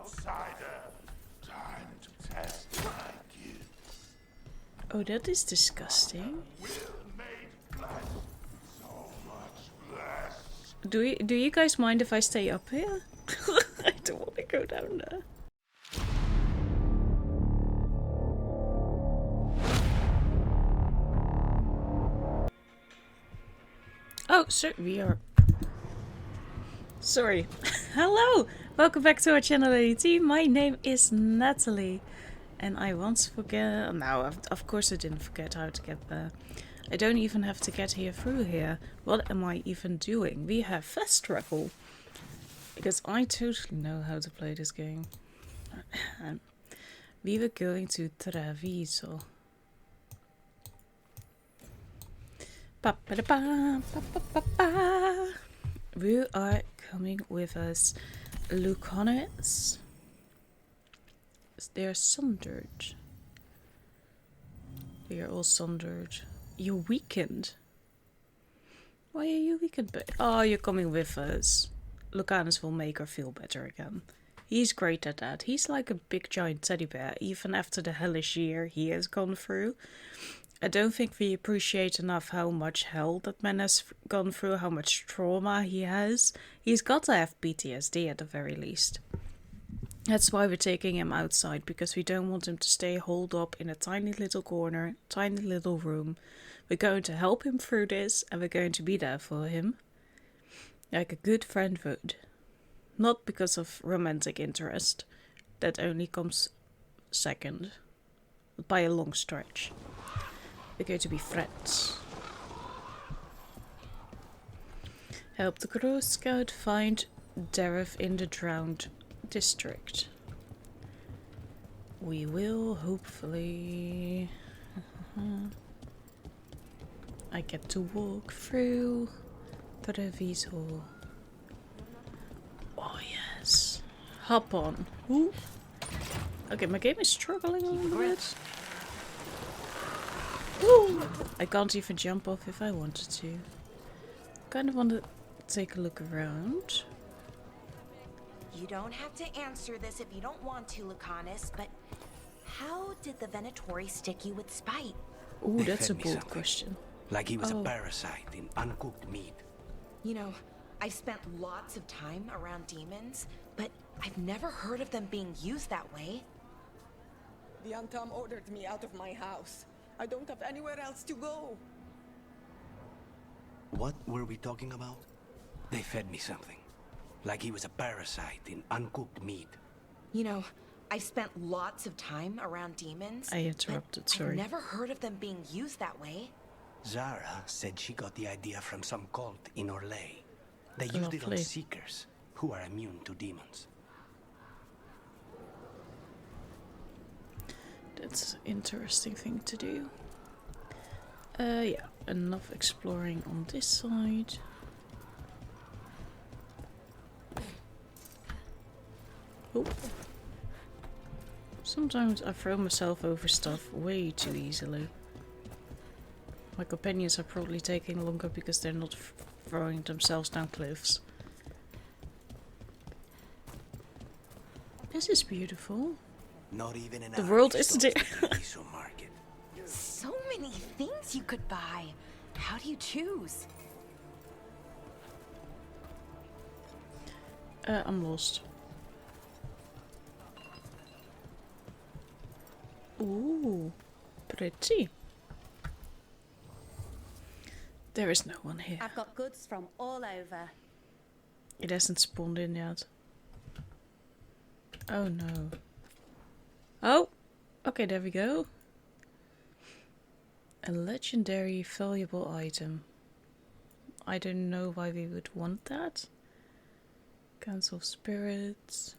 outsider. Time to test my gifts. Oh, that is disgusting. Will made flesh. So much flesh. Do you guys mind if I stay up here? I don't want to go down there. Oh, sir, we are... Sorry. Hello! Welcome back to our channel, ADT. My name is Nathalie. And I once forget... No, of course I didn't forget how to get there. I don't even have to get here through here. What am I even doing? We have fast travel. Because I totally know how to play this game. We were going to Treviso. We are coming with us Lucanets. They are sundered. They are all sundered. You're weakened. Why are you weakened? Oh, you're coming with us. Lucanus will make her feel better again. He's great at that. He's like a big giant teddy bear, even after the hellish year he has gone through. I don't think we appreciate enough how much hell that man has gone through, how much trauma he has. He's got to have PTSD at the very least. That's why we're taking him outside, because we don't want him to stay holed up in a tiny little corner, tiny little room. We're going to help him through this, and we're going to be there for him. Like a good friend would. Not because of romantic interest. That only comes second. By a long stretch. We're going to be friends. Help the Girl Scout find Dareth in the drowned district. We will, hopefully. I get to walk through Treviso. Oh yes. Hop on. Ooh. Okay, my game is struggling a little bit. Ooh. I can't even jump off if I wanted to. Kind of want to take a look around. You don't have to answer this if you don't want to, Lucanus, but how did the Venatori stick you with spite? Ooh, that's a bold question. Like he was a parasite in uncooked meat. You know, I've spent lots of time around demons, but I've never heard of them being used that way. The Antam ordered me out of my house. I don't have anywhere else to go. What were we talking about? They fed me something. Like he was a parasite in uncooked meat. You know, I've spent lots of time around demons. I interrupted, sorry. I've never heard of them being used that way. Zara said she got the idea from some cult in Orlais. They used it on seekers who are immune to demons. That's an interesting thing to do. Yeah, enough exploring on this side. Oh. Sometimes I throw myself over stuff way too easily. My companions are probably taking longer because they're not throwing themselves down cliffs. This is beautiful. Not even in the world is market. So many things you could buy. How do you choose? I'm lost. Ooh, pretty. There is no one here. I've got goods from all over. It hasn't spawned in yet. Oh no. Oh! Okay, there we go. A legendary valuable item. I don't know why we would want that. Council of Spirits.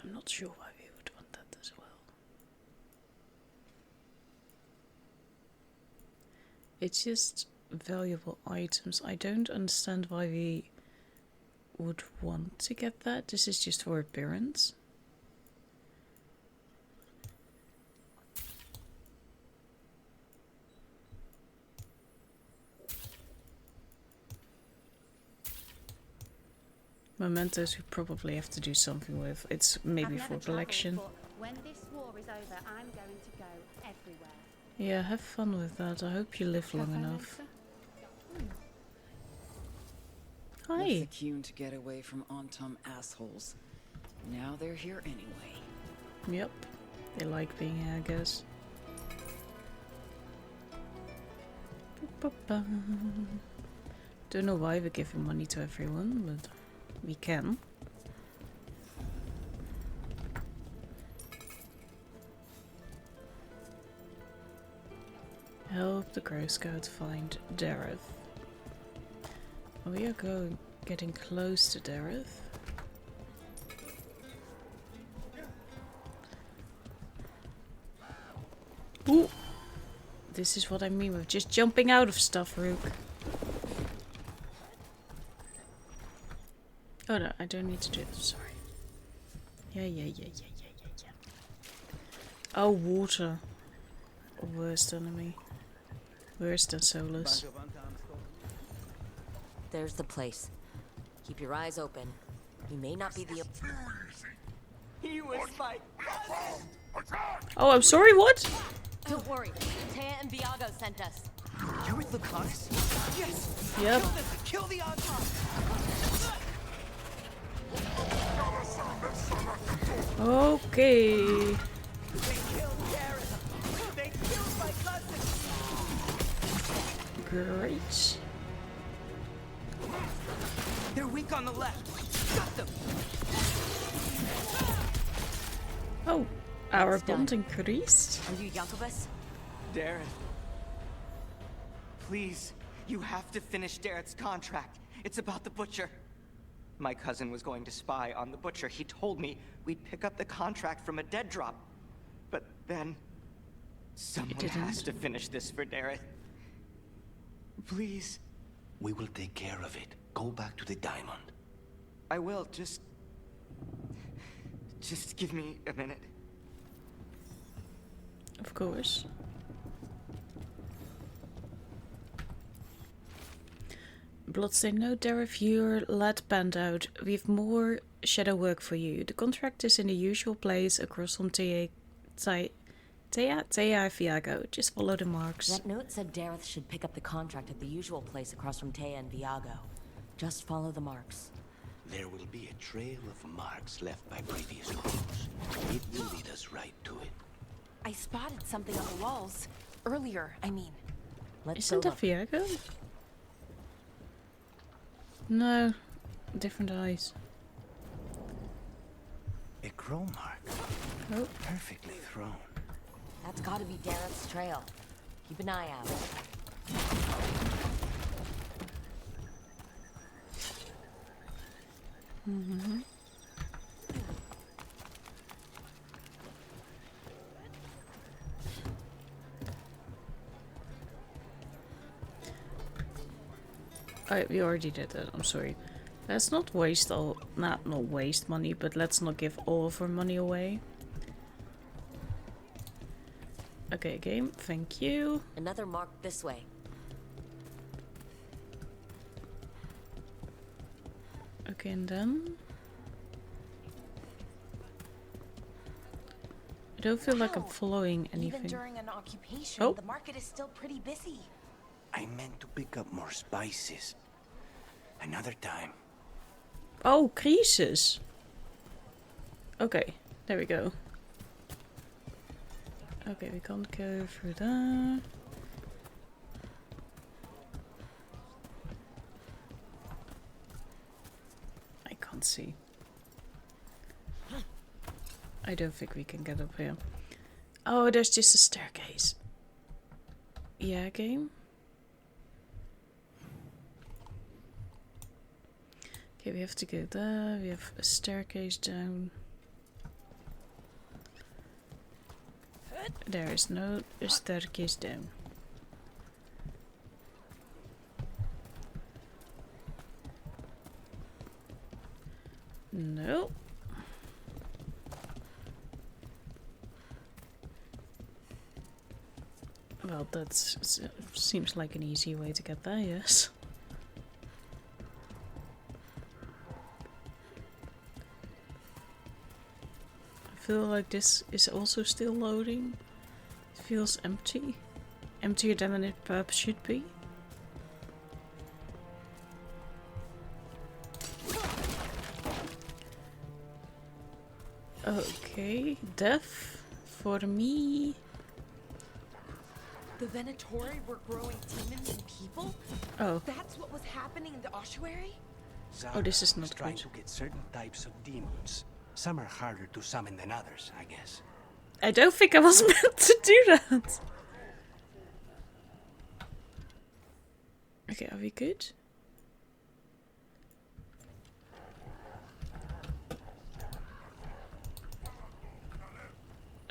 I'm not sure why we would want that as well. It's just valuable items. I don't understand why we would want to get that. This is just for appearance. Mementos we probably have to do something with. It's maybe for collection. When this war is over, I'm going to go everywhere. Yeah, have fun with that. I hope you live long enough. Hi. Left the Cune to get away from Antum assholes. Now they're here anyway. Yep. They like being here, I guess. Don't know why we're giving money to everyone, but we can. Help the Girl Scout find Dareth. We are getting close to Dareth. Ooh! This is what I mean with just jumping out of stuff, Rook. Oh no, I don't need to do it, sorry. Yeah. Oh, water. Worst enemy. Worse than Solus. There's the place. Keep your eyes open. You may not be the... He was my cousin! Oh, I'm sorry, what? Don't worry. Taya and Viago sent us. You're with Lucanus? Yes! Yep. Kill the Anton! Okay. They killed Dareth! They killed my cousin! Great. They're weak on the left. Got them! Oh, our That's done. bond increased. Are you Jacobus? Dareth. Please, you have to finish Dareth's contract. It's about the Butcher. My cousin was going to spy on the Butcher. He told me we'd pick up the contract from a dead drop. But then... someone has to finish this for Dareth. Please. We will take care of it. Go back to the diamond. I will, just give me a minute. Of course. Bloodstain, no, Dareth, you're lad banned out. We've more shadow work for you. The contract is in the usual place across from Taya Viago. Just follow the marks. That note said Dareth should pick up the contract at the usual place across from Taya and Viago. Just follow the marks. There will be a trail of marks left by previous crews. It will lead us right to it. I spotted something on the walls. Earlier, I mean. Let's Isn't go that look. Viago? No, different eyes. A crow mark. Oh. Perfectly thrown. That's gotta be Dareth's trail. Keep an eye out. Mm-hmm. We already did that, I'm sorry. Let's not waste all, not waste money, but let's not give all of our money away. Okay, game, thank you. Another mark this way. Okay, and then... I don't feel like I'm Wow. following anything. Even during an occupation, Oh. the market is still pretty busy. I meant to pick up more spices. Another time. Oh, creases! Okay, there we go. Okay, we can't go through that. I can't see. I don't think we can get up here. Oh, there's just a staircase. Yeah, game. Okay, we have to go there. We have a staircase down. There is no staircase down. No. Well, that seems like an easy way to get there, yes. feel like this is also still loading. It feels empty. Emptier than it perhaps should be. Okay, death for me. The Venatori were growing demons and people? Oh. That's what was happening in the ossuary? Oh, this is not trying good. to get certain types of demons. Some are harder to summon than others, I guess. I don't think I was meant to do that. Okay, are we good?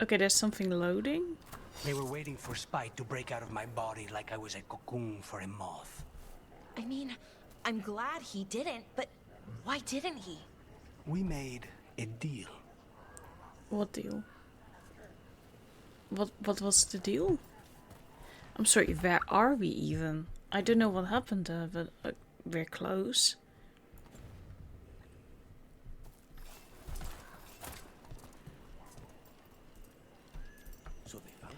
Okay, there's something loading. They were waiting for Spite to break out of my body like I was a cocoon for a moth. I mean, I'm glad he didn't, but why didn't he? We made a deal. What deal? What was the deal? I'm sorry, where are we even? I don't know what happened there, but we're close. So they found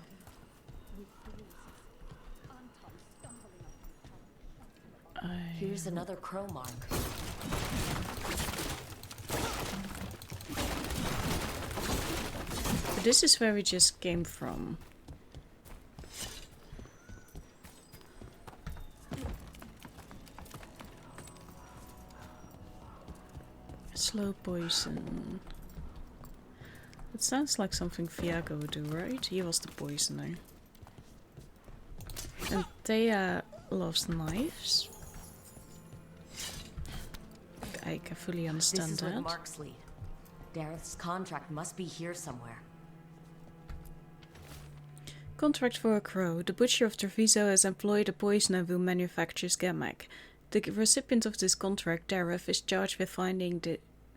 Here's another crow mark. But this is where we just came from. Slow poison. It sounds like something Viago would do, right? He was the poisoner. And Thea loves knives. I can fully understand This is where the that. marks lead. Dareth's contract must be here somewhere. Contract for a crow. The butcher of Treviso has employed a poisoner who manufactures gamek. The recipient of this contract, Dareth, is charged with finding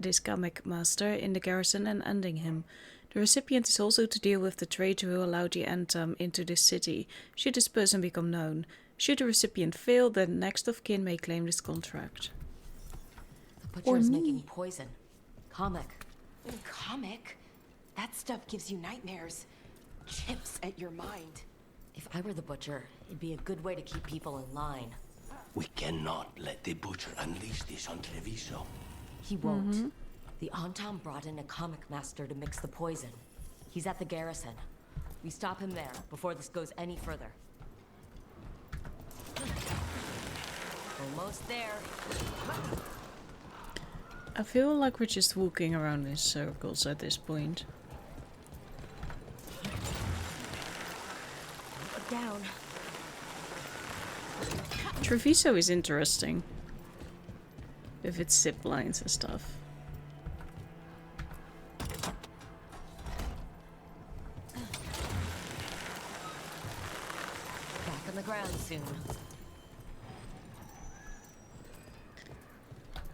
this gamek master in the garrison and ending him. The recipient is also to deal with the traitor who allowed the Antam into this city, should this person become known. Should the recipient fail, then next of kin may claim this contract. The butcher is making poison. Comic. Comic? That stuff gives you nightmares. Chips at your mind. If I were the butcher, it'd be a good way to keep people in line. We cannot let the butcher unleash this on Treviso. He won't. The Antam brought in a comic master to mix the poison. He's at the garrison. We stop him there before this goes any further. Almost there. I feel like we're just walking around in circles at this point. Down. Treviso is interesting. With its zip lines and stuff. Back on the ground soon.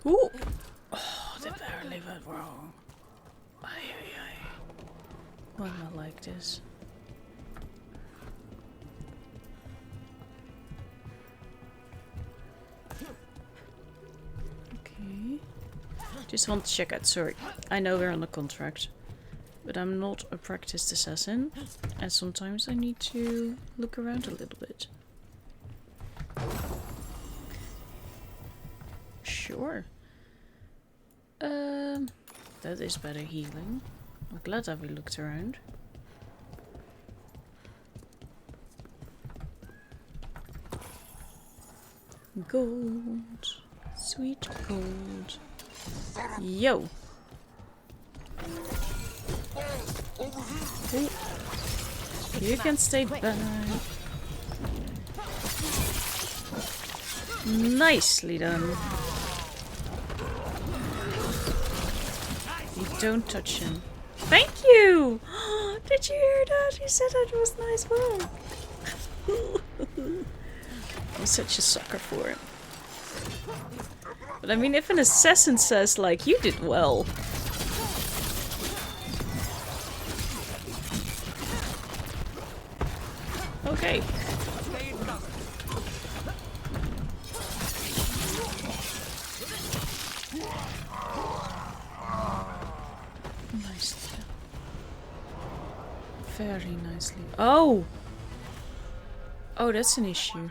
Ooh! Oh, they barely went wrong. Ay, ay, ay. Why am I like this? Okay. Just want to check out. Sorry. I know we're on a contract. But I'm not a practiced assassin. And sometimes I need to look around a little bit. Sure. That is better healing. I'm glad that we looked around. Gold. Sweet gold. Yo! Ooh. You can stay back. Nicely done. You don't touch him. Thank you! Did you hear that? You said that was nice work. I'm such a sucker for it. But I mean, if an assassin says, like, you did well. Okay. Nice. Very nicely. Oh! Oh, that's an issue.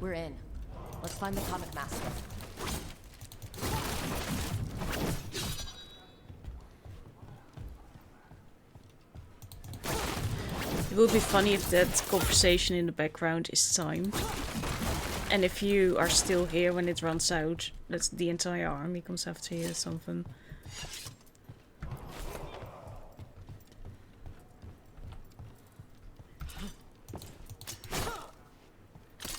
We're in. Let's find the comic master. It would be funny if that conversation in the background is timed. And if you are still here when it runs out, that's the entire army comes after you or something.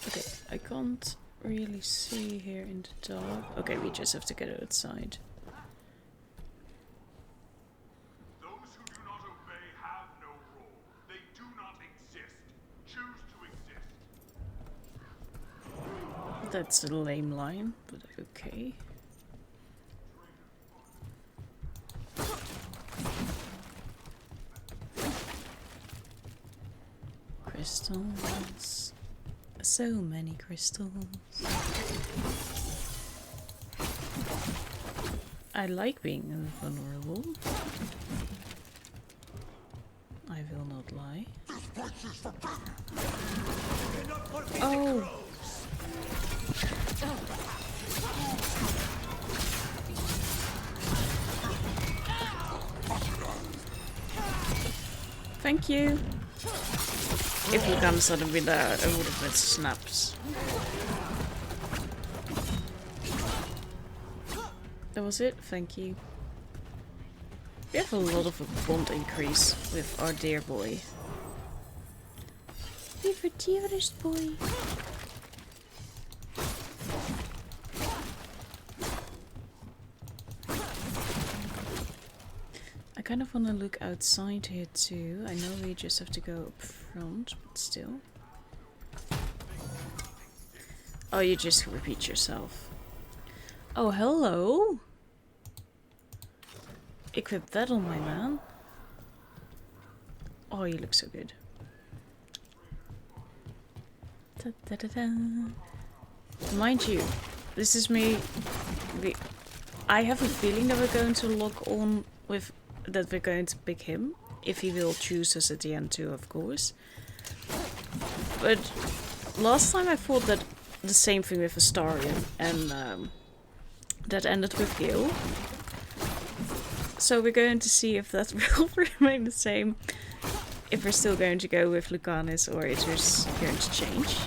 Okay, I can't really see here in the dark. Okay, we just have to get outside. Those who do not obey have no role. They do not exist. Choose to exist. That's a lame line, but okay. Crystals. So many crystals. I like being invulnerable. I will not lie. Oh! Thank you! If you come suddenly with I would have been snaps. That was it, thank you. We have a lot of a bond increase with our dear boy. Lieve dearest boy. I kind of want to look outside here too. I know we just have to go up front, but still. Oh, you just repeat yourself. Oh, hello! Equip that on my man. Oh, you look so good. Da, da, da, da. Mind you, this is me. I have a feeling that we're going to lock on with that we're going to pick him. If he will choose us at the end too, of course. But last time I thought that the same thing with Astarion, and that ended with Gale. So we're going to see if that will remain the same. If we're still going to go with Lucanus or it is going to change.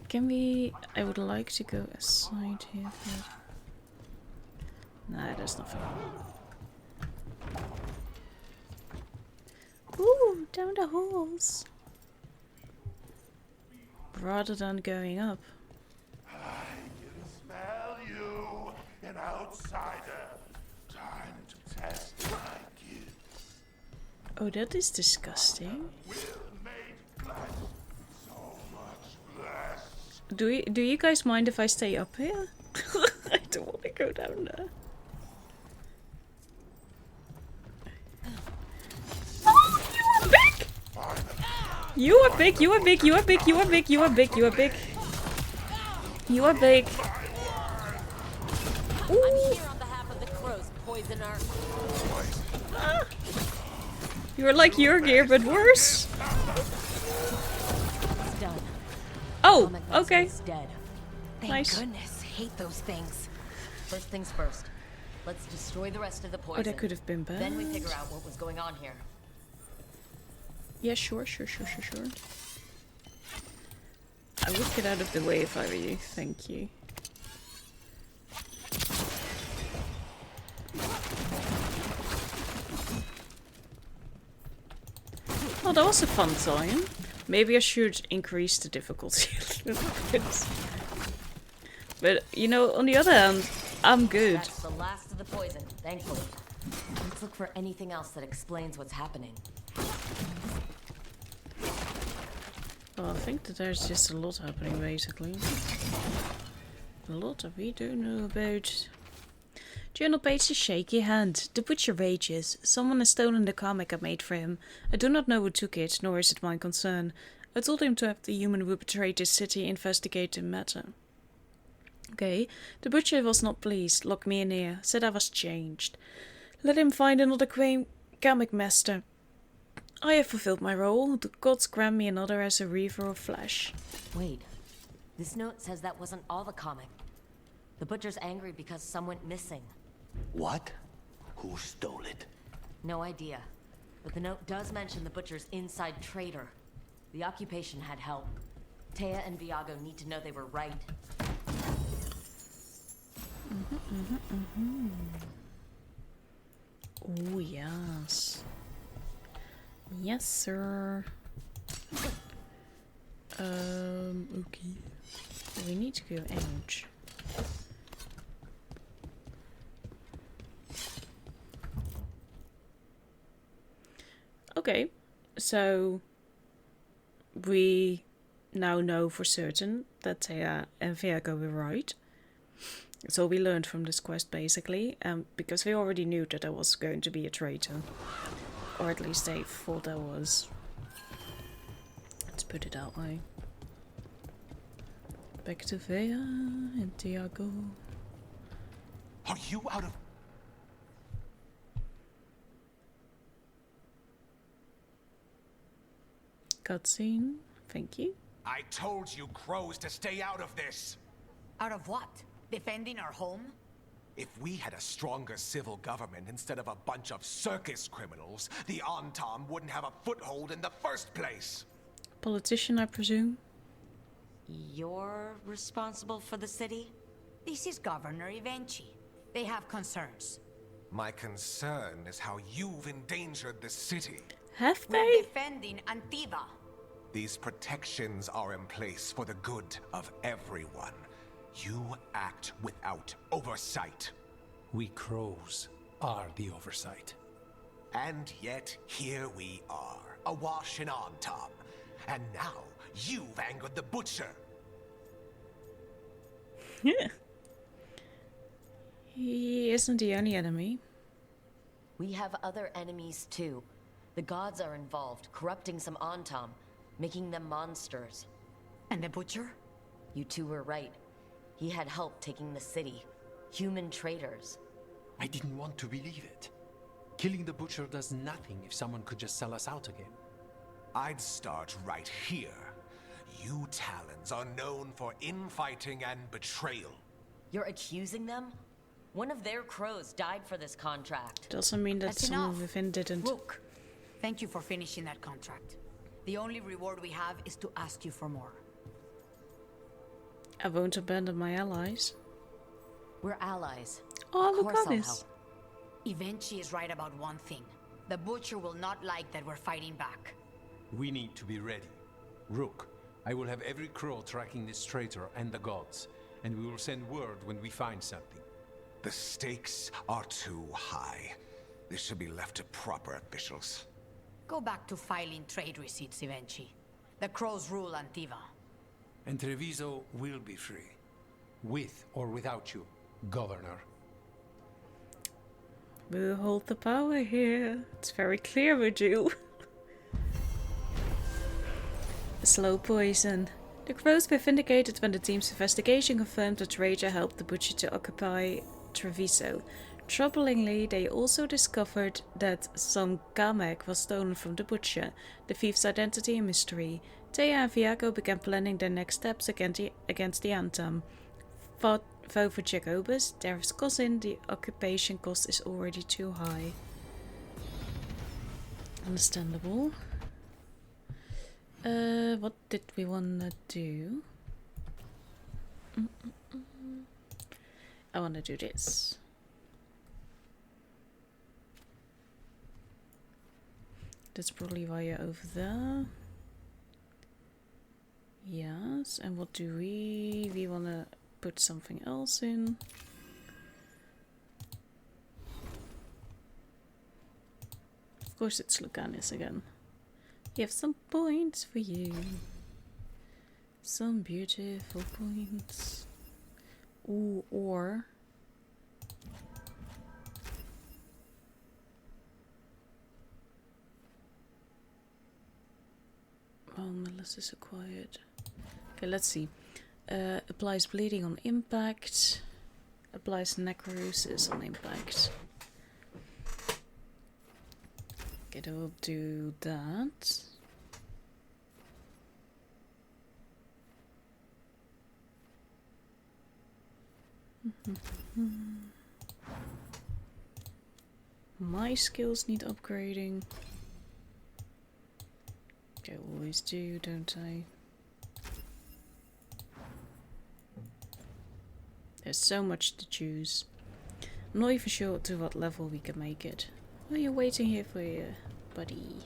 Can we... I would like to go aside here. Nah, there's nothing. Ooh, down the halls. Rather than going up. I can smell you, an outsider. Time to test my gifts. Oh, that is disgusting. Will made flesh. So much flesh. Do you guys mind if I stay up here? I don't want to go down there. You are big! You are big! You are big! You are big! You are big! You are big! You are big! I'm here on behalf of the crows, poisoner. Ah. You are like Yurgir, but worse. It's done. Oh, Comic okay. Master's dead. Thank Nice. goodness. Hate those things. First things first. Let's destroy the rest of the poison. Oh, that could have been bad. Then we figure out what was going on here. Yeah, sure. I would get out of the way if I were you. Thank you. Oh, that was a fun time. Maybe I should increase the difficulty a little bit. But, you know, on the other hand, I'm good. That's the last of the poison, thankfully. Let's look for anything else that explains what's happening. Well, I think that there's just a lot happening, basically. A lot that we don't know about. Journal page, a shaky hand. The butcher rages. Someone has stolen the comic I made for him. I do not know who took it, nor is it my concern. I told him to have the human who betrayed this city investigate the matter. Okay, the butcher was not pleased, locked me in here, said I was changed. Let him find another comic master. I have fulfilled my role. The gods grant me another as a reaver of flesh. Wait, this note says that wasn't all the comic. The butcher's angry because some went missing. What? Who stole it? No idea. But the note does mention the butcher's inside traitor. The occupation had help. Taya and Viago need to know they were right. Oh, yes. Yes, sir. Okay. We need to go out. Okay, so we now know for certain that Thea and Viago were right. So we learned from this quest basically, because we already knew that there was going to be a traitor. Or at least they thought there was. Let's put it that way. Back to Thea and Tiago. Are you out of... Cutscene. Thank you. I told you crows to stay out of this! Out of what? Defending our home? If we had a stronger civil government instead of a bunch of circus criminals, the Antam wouldn't have a foothold in the first place! Politician, I presume? You're responsible for the city? This is Governor Evenchi. They have concerns. My concern is how you've endangered the city. Have We're they? defending Antiva. These protections are in place for the good of everyone. You act without oversight. We crows are the oversight. And yet, here we are, awash in Antam. And now, you've angered the butcher. Yeah. He isn't the only enemy. We have other enemies too. The gods are involved, corrupting some Antam, making them monsters. And the butcher? You two were right. He had help taking the city. Human traitors. I didn't want to believe it. Killing the butcher does nothing if someone could just sell us out again. I'd start right here. You Talons are known for infighting and betrayal. You're accusing them? One of their crows died for this contract. Doesn't mean that That's someone enough. within didn't. Look, thank you for finishing that contract. The only reward we have is to ask you for more. I won't abandon my allies. We're allies. Oh, Of look course at I'll this. help. Evenchi is right about one thing. The butcher will not like that we're fighting back. We need to be ready. Rook, I will have every crow tracking this traitor and the gods, and we will send word when we find something. The stakes are too high. This should be left to proper officials. Go back to filing trade receipts, Evenchi. The crows rule Antiva. And Treviso will be free. With or without you, Governor. We'll hold the power here. It's very clear with you. Slow poison. The crows were vindicated when the team's investigation confirmed that Raja helped the butcher to occupy Treviso. Troublingly, they also discovered that some Kamek was stolen from the butcher, the thief's identity a mystery. Thea and Viago began planning their next steps against the Antam. Vote for Jacobus, Dareth's cousin, the occupation cost is already too high. Understandable. What did we wanna do? I wanna do this. That's probably why you're over there. Yes, and what do we wanna put something else in. Of course it's Lucanus again. You have some points for you. Some beautiful points. Ooh, or Oh, Melissa is so quiet. Okay, let's see. Applies bleeding on impact. Applies necrosis on impact. Okay, we'll do that. My skills need upgrading. They always do, don't I? There's so much to choose. I'm not even sure to what level we can make it. Are you waiting here for you, buddy?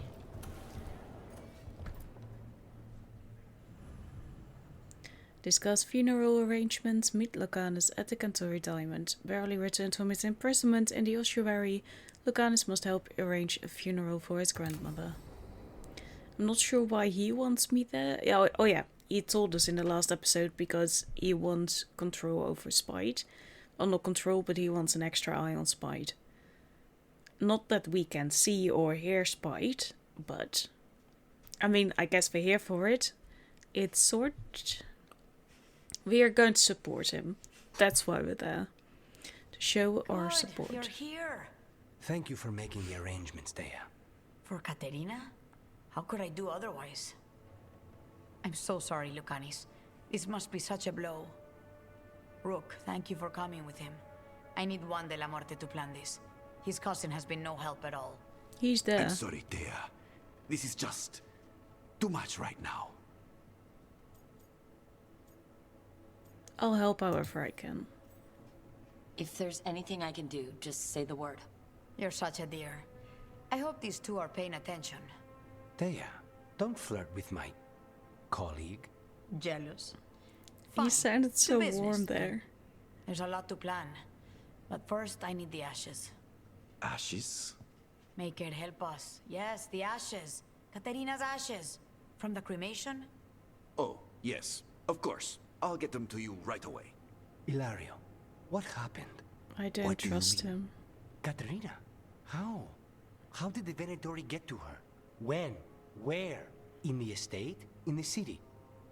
Discuss funeral arrangements. Meet Lucanus at the Cantori Diamond. Barely returned from his imprisonment in the ossuary, Lucanus must help arrange a funeral for his grandmother. I'm not sure why he wants me there. Yeah, oh yeah, he told us in the last episode because he wants control over Spite. Well, not control, but he wants an extra eye on Spite. Not that we can see or hear Spite, but I mean, I guess we're here for it. It's sort... We are going to support him. That's why we're there. To show our support. You're here. Thank you for making the arrangements, Thea. For Katerina? How could I do otherwise? I'm so sorry, Lucanis. This must be such a blow. Rook, thank you for coming with him. I need Juan de la Muerte to plan this. His cousin has been no help at all. He's there. I'm sorry, Thea. This is just too much right now. I'll help however I can. If there's anything I can do, just say the word. You're such a dear. I hope these two are paying attention. Thea, don't flirt with my colleague. Jealous. Fine. You sounded so business, warm there. There's a lot to plan. But first, I need the ashes. Ashes? Make it help us. Yes, the ashes. Katerina's ashes. From the cremation? Oh, yes, of course. I'll get them to you right away. Ilario, what happened? I don't trust him. Katerina, how? How did the Venatori get to her? When? Where? In the estate? In the city?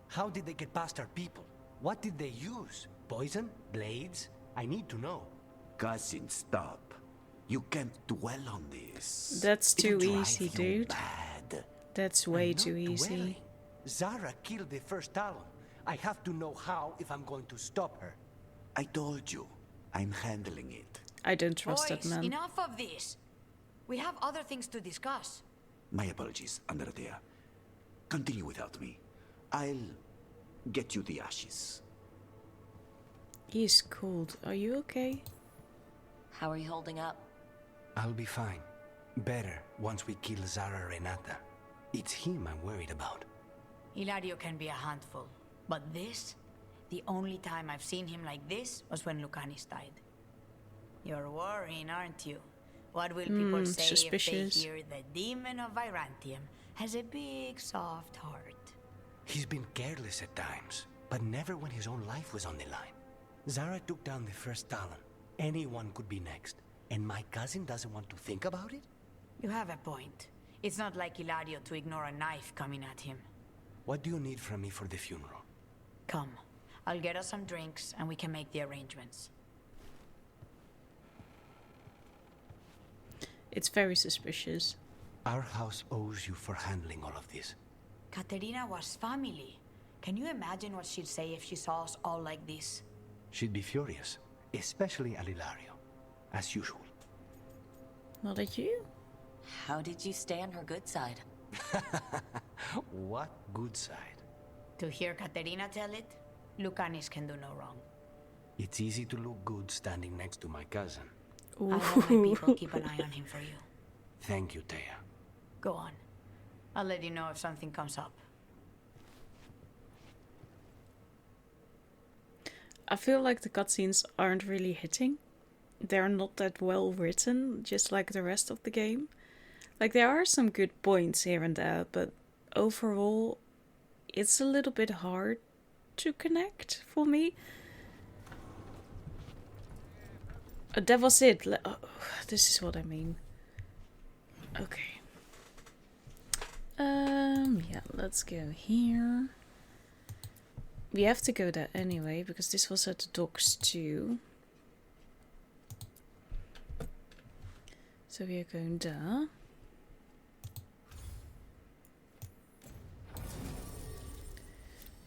How did they get past our people? What did they use? Poison? Blades? I need to know. Cousin, stop. You can't dwell on this. That's too easy, It'll drive you dude. mad. That's way too easy. Dwelling. Zara killed the first Talon. I have to know how if I'm going to stop her. I told you, I'm handling it. I don't trust Boys, that man. Enough of this. We have other things to discuss. My apologies, Andrea. Continue without me. I'll get you the ashes. He's cold. Are you okay? How are you holding up? I'll be fine. Better once we kill Zara Renata. It's him I'm worried about. Ilario can be a handful. But this? The only time I've seen him like this was when Lucanis died. You're worrying, aren't you? What will people say suspicious. if they hear the demon of Virantium has a big, soft heart? He's been careless at times, but never when his own life was on the line. Zara took down the first Talon. Anyone could be next. And my cousin doesn't want to think about it? You have a point. It's not like Ilario to ignore a knife coming at him. What do you need from me for the funeral? Come. I'll get us some drinks and we can make the arrangements. It's very suspicious. Our house owes you for handling all of this. Katerina was family. Can you imagine what she'd say if she saw us all like this? She'd be furious, especially at Ilario, as usual. Not at you? How did you stay on her good side? What good side? To hear Katerina tell it, Lucanis can do no wrong. It's easy to look good standing next to my cousin. I'll have my people keep an eye on him for you. Thank you, Thea. Go on. I'll let you know if something comes up. I feel like the cutscenes aren't really hitting. They're not that well written, just like the rest of the game. Like, there are some good points here and there, but overall, it's a little bit hard to connect for me. That was it. This is what I mean. Okay. Yeah, let's go here. We have to go there anyway, because this was at the docks too. So we are going there.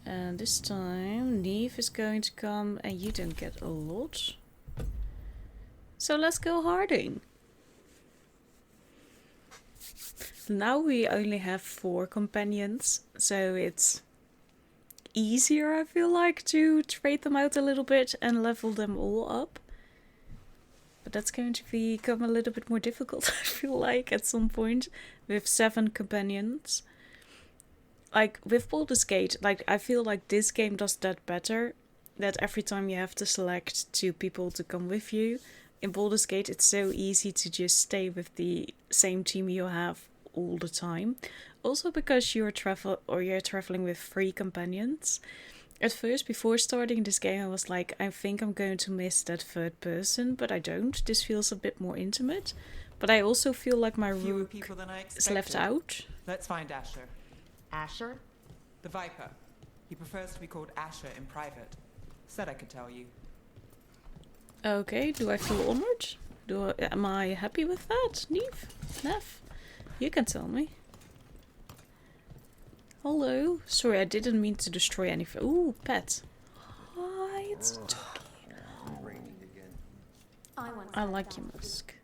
And this time, Neve is going to come and you don't get a lot. So let's go harding. Now we only have 4 companions, so it's easier, I feel like, to trade them out a little bit and level them all up. But that's going to become a little bit more difficult, I feel like, at some point, with 7 companions. Like, with Baldur's Gate, like, I feel like this game does that better. That every time you have to select 2 people to come with you. In Baldur's Gate, it's so easy to just stay with the same team you have all the time. Also because you're traveling with 3 companions. At first, before starting this game, I was like, I think I'm going to miss that 3rd person, but I don't. This feels a bit more intimate. But I also feel like my rook is left out. Let's find Asher. Asher? The Viper. He prefers to be called Asher in private. Said I could tell you. Okay, do I feel honored? Am I happy with that, Neve? Nev? You can tell me. Hello. Sorry, I didn't mean to destroy anything. Ooh, pet. Hi, it's a doggy. I like your mask.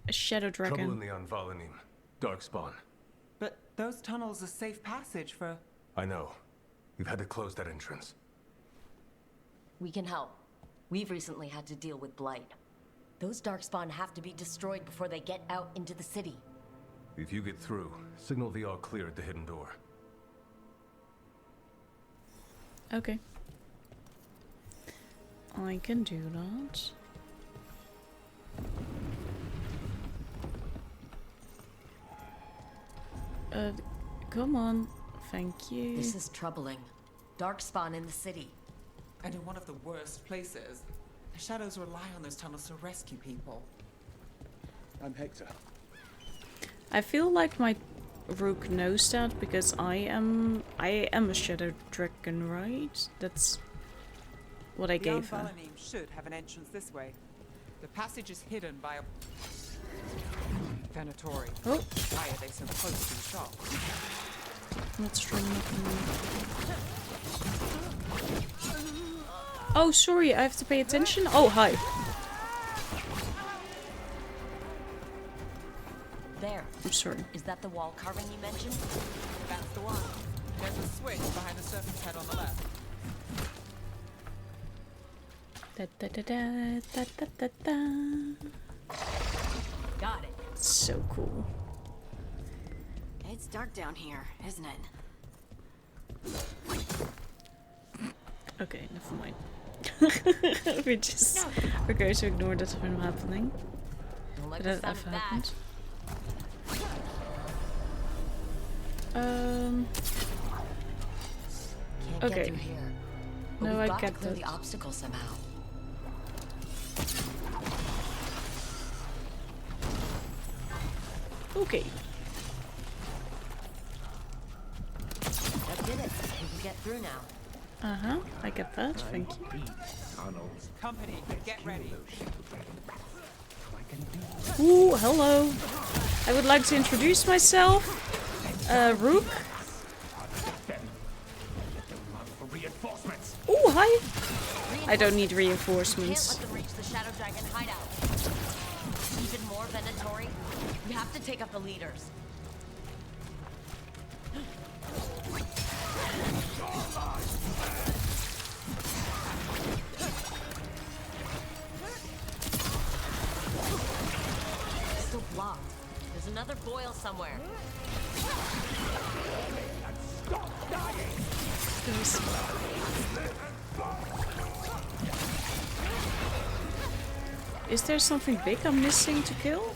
A shadow dragon. Trouble in the Anvalanim. Darkspawn. But those tunnels are safe passage for... I know. We've had to close that entrance. We can help. We've recently had to deal with Blight. Those Darkspawn have to be destroyed before they get out into the city. If you get through, signal the all clear at the hidden door. Okay. I can do that. Come on. Thank you. This is troubling. Darkspawn in the city. And in one of the worst places. The shadows rely on those tunnels to rescue people. I'm Hector. I feel like my rook knows that because I am a shadow dragon, right? That's what I gave her. The should have an entrance this way. The passage is hidden by a Venatori. Oh. Why are they so close to the shop? Let's try nothing. Oh, sorry, I have to pay attention. Oh, hi. There. I'm sorry. Is that the wall carving you mentioned? That's the one. There's a switch behind the serpent's head on the left. Da, da, da, da, da, da, da. Got it. So cool. It's dark down here, isn't it? Okay, never mind. We're going to ignore that from happening. Don't like That the sound ever of that. happened. Can't Okay. get through here. But No, we've I got get to clear that. the obstacle somehow. Okay. That did it. We can get through now. Uh-huh, I get that, thank you. Company, get ready. Ooh, hello. I would like to introduce myself. Rook. Ooh, hi. I don't need reinforcements. Can't let them reach the Shadow Dragon hideout. Even more Venatori. We have to take up the leaders. Still blocked. There's another boil somewhere. Stop dying! Is there something big I'm missing to kill?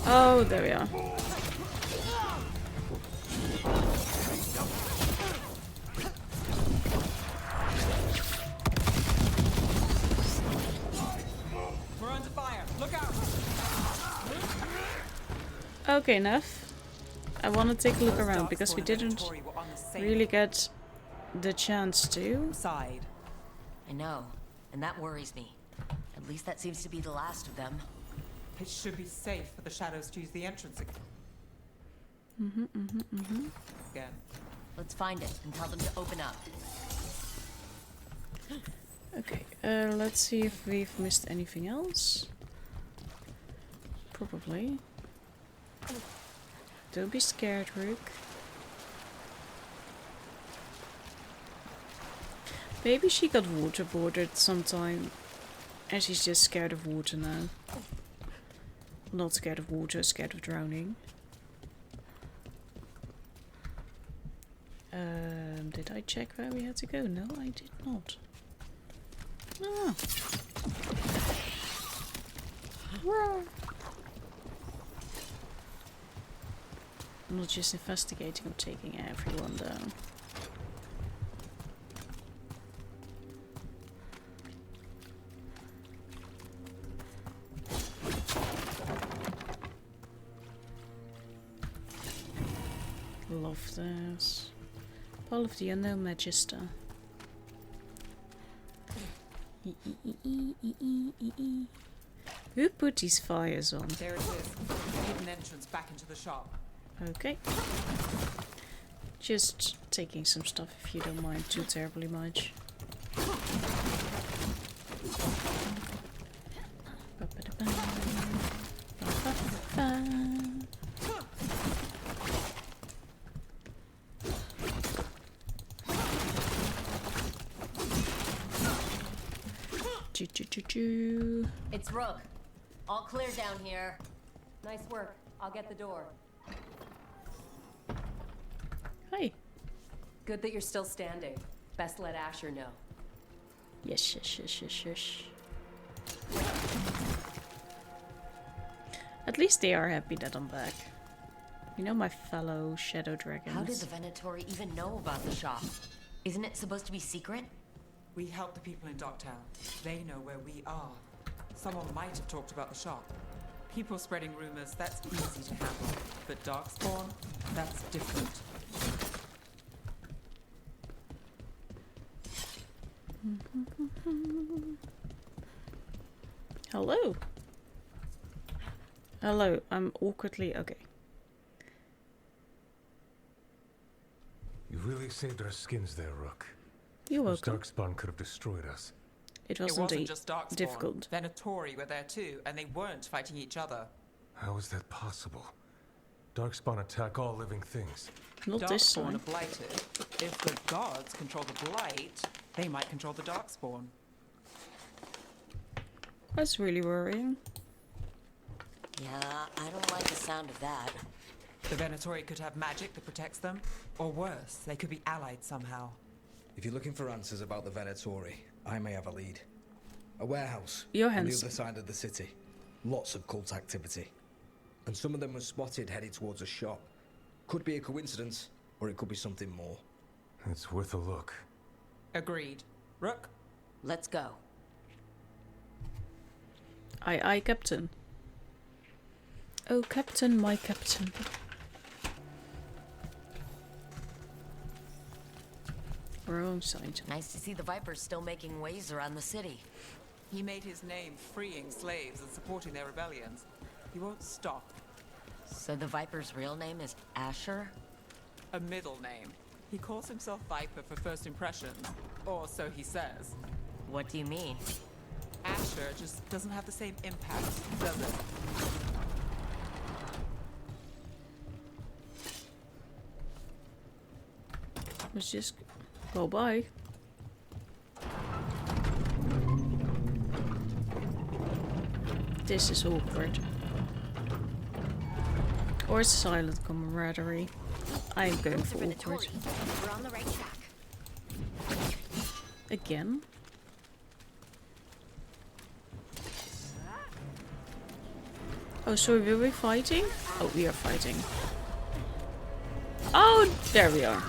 Oh, there we are. We're under Okay, Neff. I want to take a look around because we didn't really get the chance to. Side. I know, and that worries me. At least that seems to be the last of them. It should be safe for the shadows to use the entrance again. Again. Let's find it and tell them to open up. Okay, let's see if we've missed anything else. Probably. Don't be scared, Rook. Maybe she got waterboarded sometime and she's just scared of water now. Not scared of water, scared of drowning. Did I check where we had to go? No, I did not. Ah. I'm not just investigating, I'm taking everyone down. Love this. All of the unknown Magister. Who put these fires on? There it is. Hidden entrance back into the shop. Okay. Just taking some stuff if you don't mind too terribly much. It's Rook. All clear down here. Nice work. I'll get the door. Hi. Good that you're still standing. Best let Asher know. Yes, yes, yes, yes, yes. At least they are happy that I'm back. You know, my fellow shadow dragons. How did the Venatori even know about the shop? Isn't it supposed to be secret? We help the people in Dogtown. They know where we are. Someone might have talked about the shop. People spreading rumors, that's easy to handle. But Darkspawn, that's different. Hello. Hello, I'm awkwardly okay. You really saved our skins there, Rook. You're welcome. Darkspawn could have destroyed us. It wasn't indeed just Darkspawn. difficult. Venatori were there too, and they weren't fighting each other. How is that possible? Darkspawn attack all living things. Not this Darkspawn time. are blighted. If the gods control the blight, they might control the Darkspawn. That's really worrying. Yeah, I don't like the sound of that. The Venatori could have magic that protects them, or worse, they could be allied somehow. If you're looking for answers about the Venatori, I may have a lead. A warehouse Your on the hands. other side of the city. Lots of cult activity. And some of them were spotted headed towards a shop. Could be a coincidence, or it could be something more. It's worth a look. Agreed. Rook? Let's go. Aye, aye, Captain. Oh, Captain, my Captain. We're on side. Nice to see the Vipers still making waves around the city. He made his name freeing slaves and supporting their rebellions. He won't stop. So the Viper's real name is Asher? A middle name. He calls himself Viper for first impressions, or so he says. What do you mean? Asher just doesn't have the same impact, does it? Let's just go by. This is awkward. Or silent camaraderie. I'm going for awkward. We're on the right track. Again? Oh, sorry, were we fighting? Oh, we are fighting. Oh, there we are.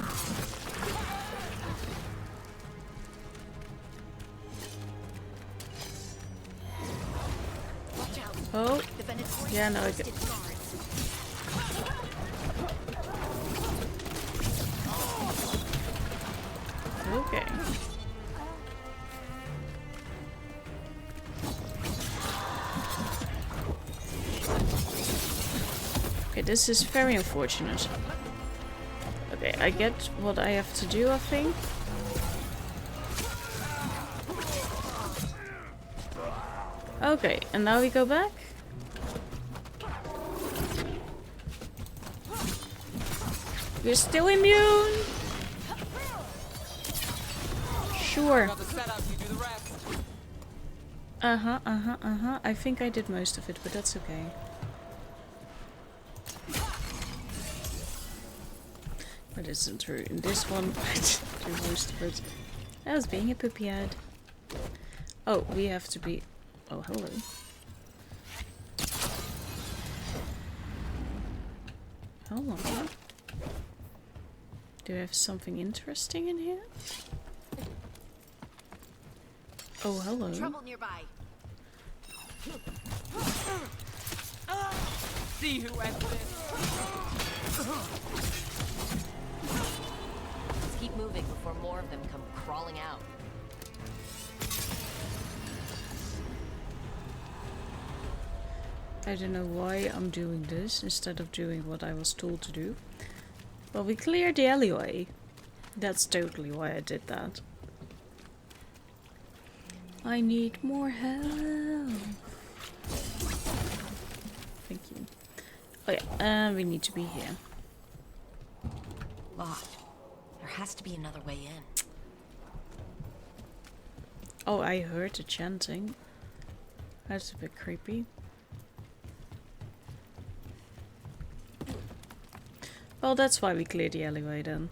Oh, yeah, no, I get. this is very unfortunate. Okay, I get what I have to do, I think. Okay, and now we go back. We're still immune. Sure. I think I did most of it, but that's okay. But it's not true. In this one, I did do most of it. I was being a puppy ad. Oh, we have to be... Oh, hello. Hold on. Do we have something interesting in here? Oh, hello. Trouble nearby. See who ends this. Let's keep moving before more of them come crawling out. I don't know why I'm doing this instead of doing what I was told to do. Well, we cleared the alleyway. That's totally why I did that. I need more help. Thank you. Oh yeah, and we need to be here. Locked. There has to be another way in. Oh, I heard the chanting. That's a bit creepy. Well, that's why we cleared the alleyway then.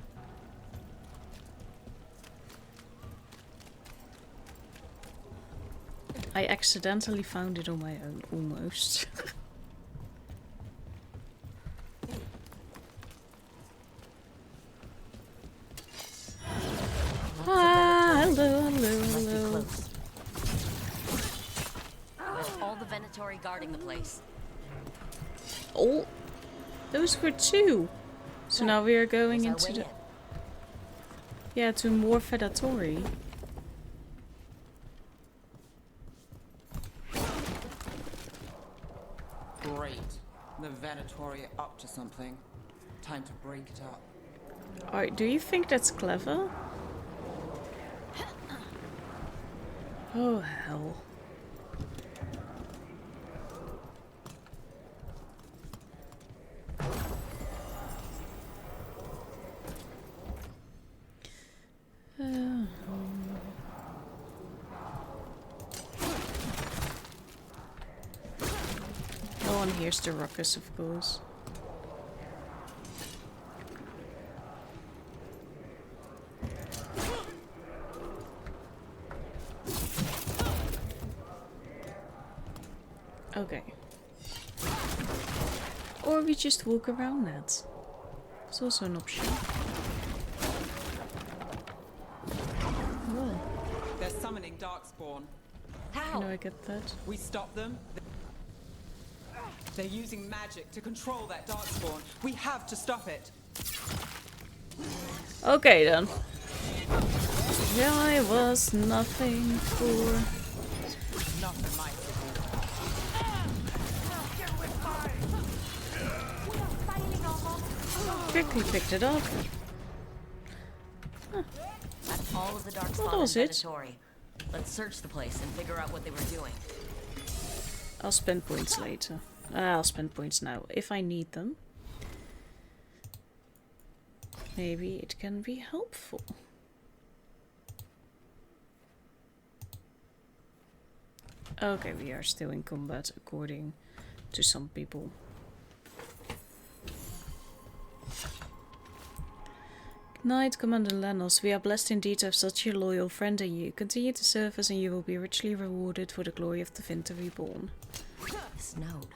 I accidentally found it on my own, almost. Hello. With all the Venatori guarding the place. Oh, those were two. So now we are going into the... Yeah, to more Venatori. Great. The Venatori are up to something. Time to break it up. Alright, do you think that's clever? Oh, hell. No one hears the ruckus, of course. Okay. Or we just walk around that. It's also an option. Oh. They're summoning Darkspawn. How do I get that? We stop them. They're using magic to control that Darkspawn. We have to stop it. Okay then. Yeah, I was nothing for... Nothing might. Quickly picked it up. Huh. That's all of the Darkspawn What was it? Venatori. Let's search the place and figure out what they were doing. I'll spend points later. I'll spend points now, if I need them. Maybe it can be helpful. Okay, we are still in combat according to some people. Good night, Commander Lenos. We are blessed indeed to have such a loyal friend in you. Continue to serve us and you will be richly rewarded for the glory of the Vinter Reborn. This note.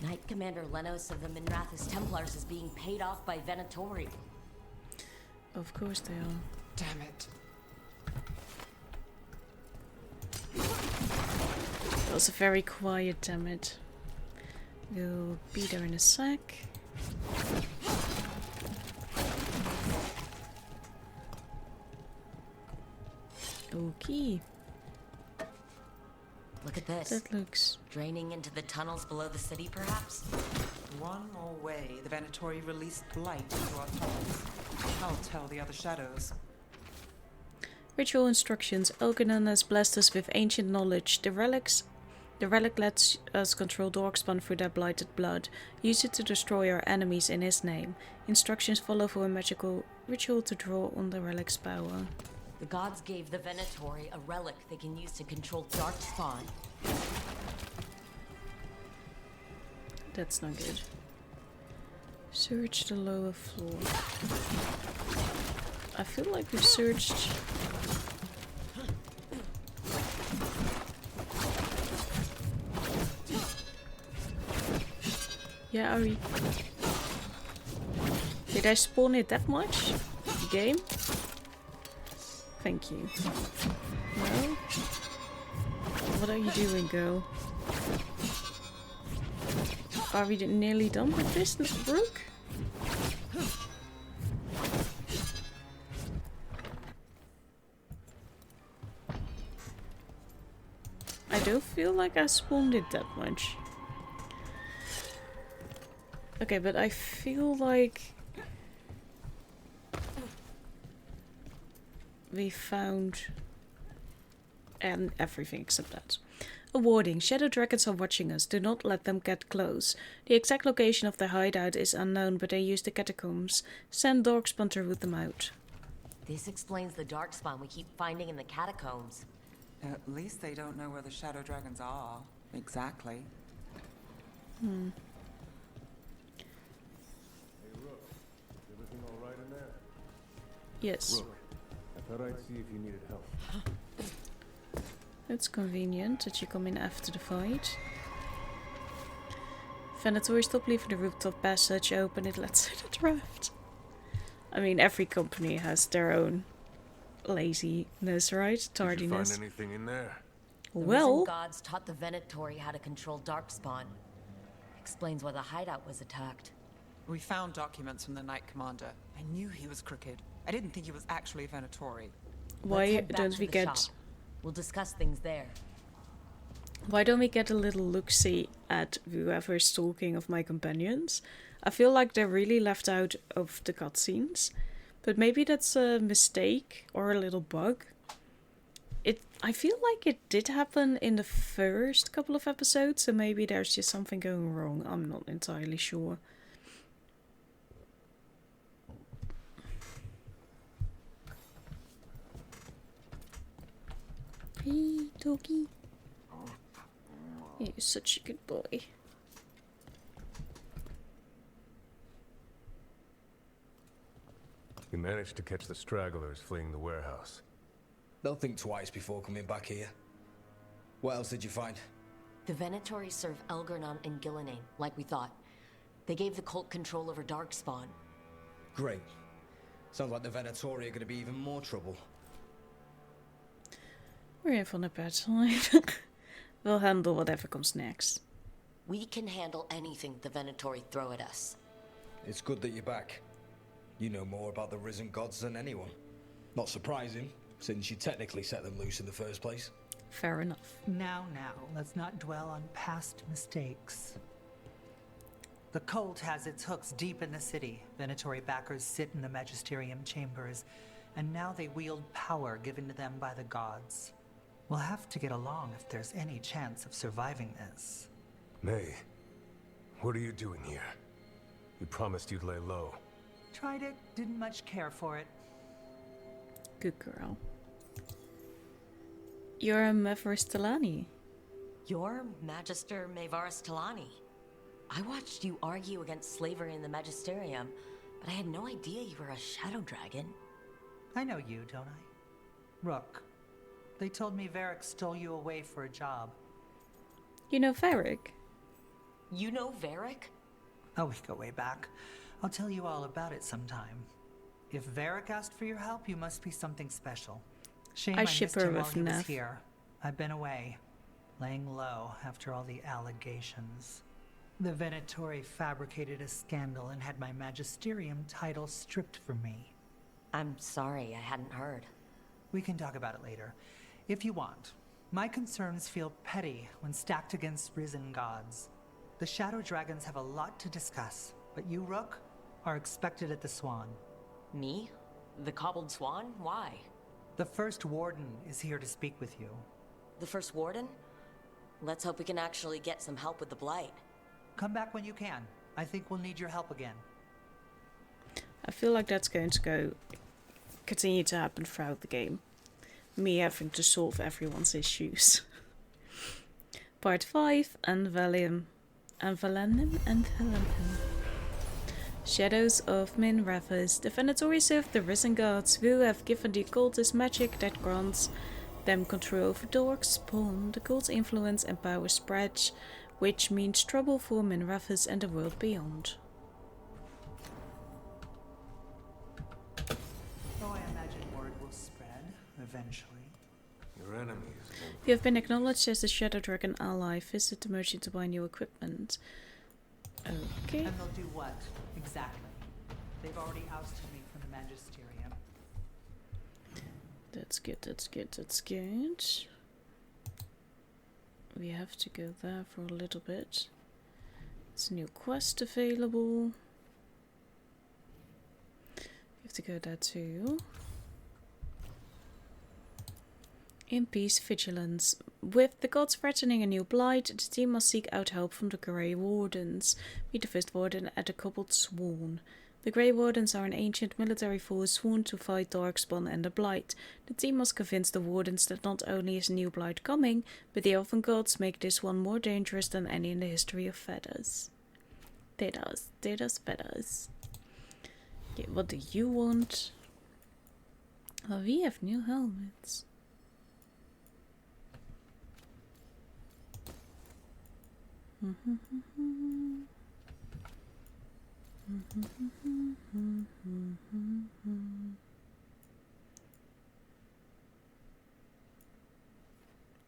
Knight Commander Lenos of the Minrathous Templars is being paid off by Venatori. Of course they are. Damn it. That was a very quiet damn it. We'll be there in a sec. Okay. Look at this. That looks... Draining into the tunnels below the city, perhaps? One more way the Venatori released blight into our tunnels. I'll tell the other shadows. Ritual instructions. Elganon has blessed us with ancient knowledge. The relic lets us control Darkspawn through their blighted blood. Use it to destroy our enemies in his name. Instructions follow for a magical ritual to draw on the relic's power. The gods gave the Venatori a relic they can use to control Darkspawn. That's not good. Search the lower floor. I feel like we've searched... Yeah, Ari. Did I spawn it that much? Game? Thank you. No? What are you doing, girl? Are we nearly done with this, Brooke? I don't feel like I spawned it that much. Okay, but I feel like we found everything except that. A warning. Shadow dragons are watching us. Do not let them get close. The exact location of their hideout is unknown, but they use the catacombs. Send Darkspawn to root them out. This explains the Darkspawn we keep finding in the catacombs. At least they don't know where the shadow dragons are. Exactly. Hmm. Everything all right in there? Yes. Rook, I thought I'd see if you needed help. It's convenient that you come in after the fight. Venatori, stop leaving the rooftop passage open. It lets in a draft. I mean, every company has their own laziness, right? Tardiness. Did you find anything in there? The Well, Risen gods taught the Venatori how to control Darkspawn. Explains why the hideout was attacked. We found documents from the Knight Commander. I knew he was crooked. I didn't think he was actually a Venatori. why don't we get... Shop. We'll discuss things there. Why don't we get a little look-see at whoever's talking of my companions? I feel like they're really left out of the cutscenes. But maybe that's a mistake or a little bug. I feel like it did happen in the first couple of episodes, so maybe there's just something going wrong. I'm not entirely sure. Hey, doggy. You're such a good boy. You managed to catch the stragglers fleeing the warehouse. They'll think twice before coming back here. What else did you find? The Venatori serve Elgarnon and Gillinane, like we thought. They gave the cult control over Darkspawn. Great. Sounds like the Venatori are going to be even more trouble. We're in for a bad time. We'll handle whatever comes next. We can handle anything the Venatori throw at us. It's good that you're back. You know more about the risen gods than anyone. Not surprising, since you technically set them loose in the first place. Fair enough. Now, let's not dwell on past mistakes. The cult has its hooks deep in the city. Venatori backers sit in the Magisterium chambers, and now they wield power given to them by the gods. We'll have to get along if there's any chance of surviving this. May, what are you doing here? You promised you'd lay low. Tried it, didn't much care for it. Good girl. You're a Mavarastalani. You're Magister Mavarastalani. I watched you argue against slavery in the Magisterium, but I had no idea you were a shadow dragon. I know you, don't I? Rook. They told me Varric stole you away for a job. You know Varric? You know Varric? Oh, we go way back. I'll tell you all about it sometime. If Varric asked for your help, you must be something special. Shame I ship missed her him while with he was Neff. here. I've been away, laying low after all the allegations. The Venatori fabricated a scandal and had my Magisterium title stripped from me. I'm sorry, I hadn't heard. We can talk about it later, if you want. My concerns feel petty when stacked against risen gods. The Shadow Dragons have a lot to discuss, but you, Rook, are expected at the Swan. Me? The cobbled swan? Why? The First Warden is here to speak with you. The First Warden? Let's hope we can actually get some help with the Blight. Come back when you can. I think we'll need your help again. I feel like that's going to continue to happen throughout the game. Me having to solve everyone's issues. Part 5, Anvalim. Shadows of Min-Rathas. The Venatories of the Risen Gods who have given the occultist magic that grants them control over Darkspawn. The cult's influence and power spreads, which means trouble for Min-Rathas and the world beyond. So I imagine word will spread eventually. Your enemies. You have been acknowledged as the Shadow Dragon ally. Visit the merchant to buy new equipment. Okay. And they'll do what, exactly? They've already ousted me from the Magisterium. That's good, that's good, that's good. We have to go there for a little bit. There's a new quest available. We have to go there too. In peace, vigilance. With the gods threatening a new blight, the team must seek out help from the Grey Wardens. Meet the First Warden at the Cobbled Swan. The Grey Wardens are an ancient military force sworn to fight Darkspawn and the Blight. The team must convince the Wardens that not only is a new blight coming, but the elven gods make this one more dangerous than any in the history of feathers. Feathers. Okay, what do you want? Oh, we have new helmets.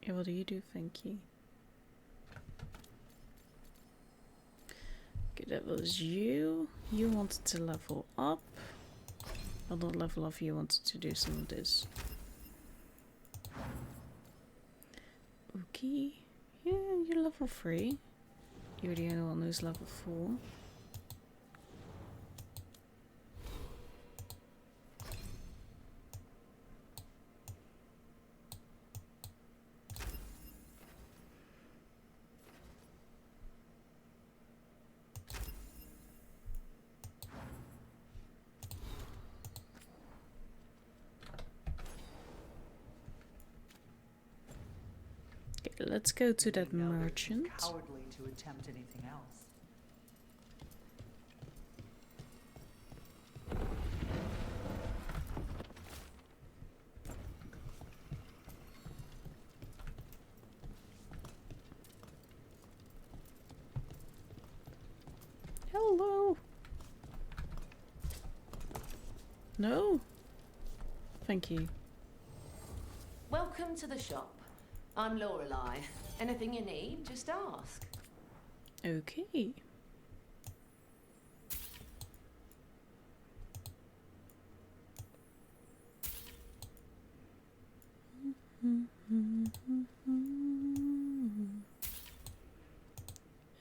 Yeah, what do you do? Thank you. Okay, that was you. You wanted to level up. Well, not level up, you wanted to do some of this. Okay. Yeah, you're level 3. You're the only one who's level 4. Let's go to that merchant. Cowardly to attempt anything else. Hello. No. Thank you. Welcome to the shop. I'm Lorelei. Anything you need, just ask. Okay.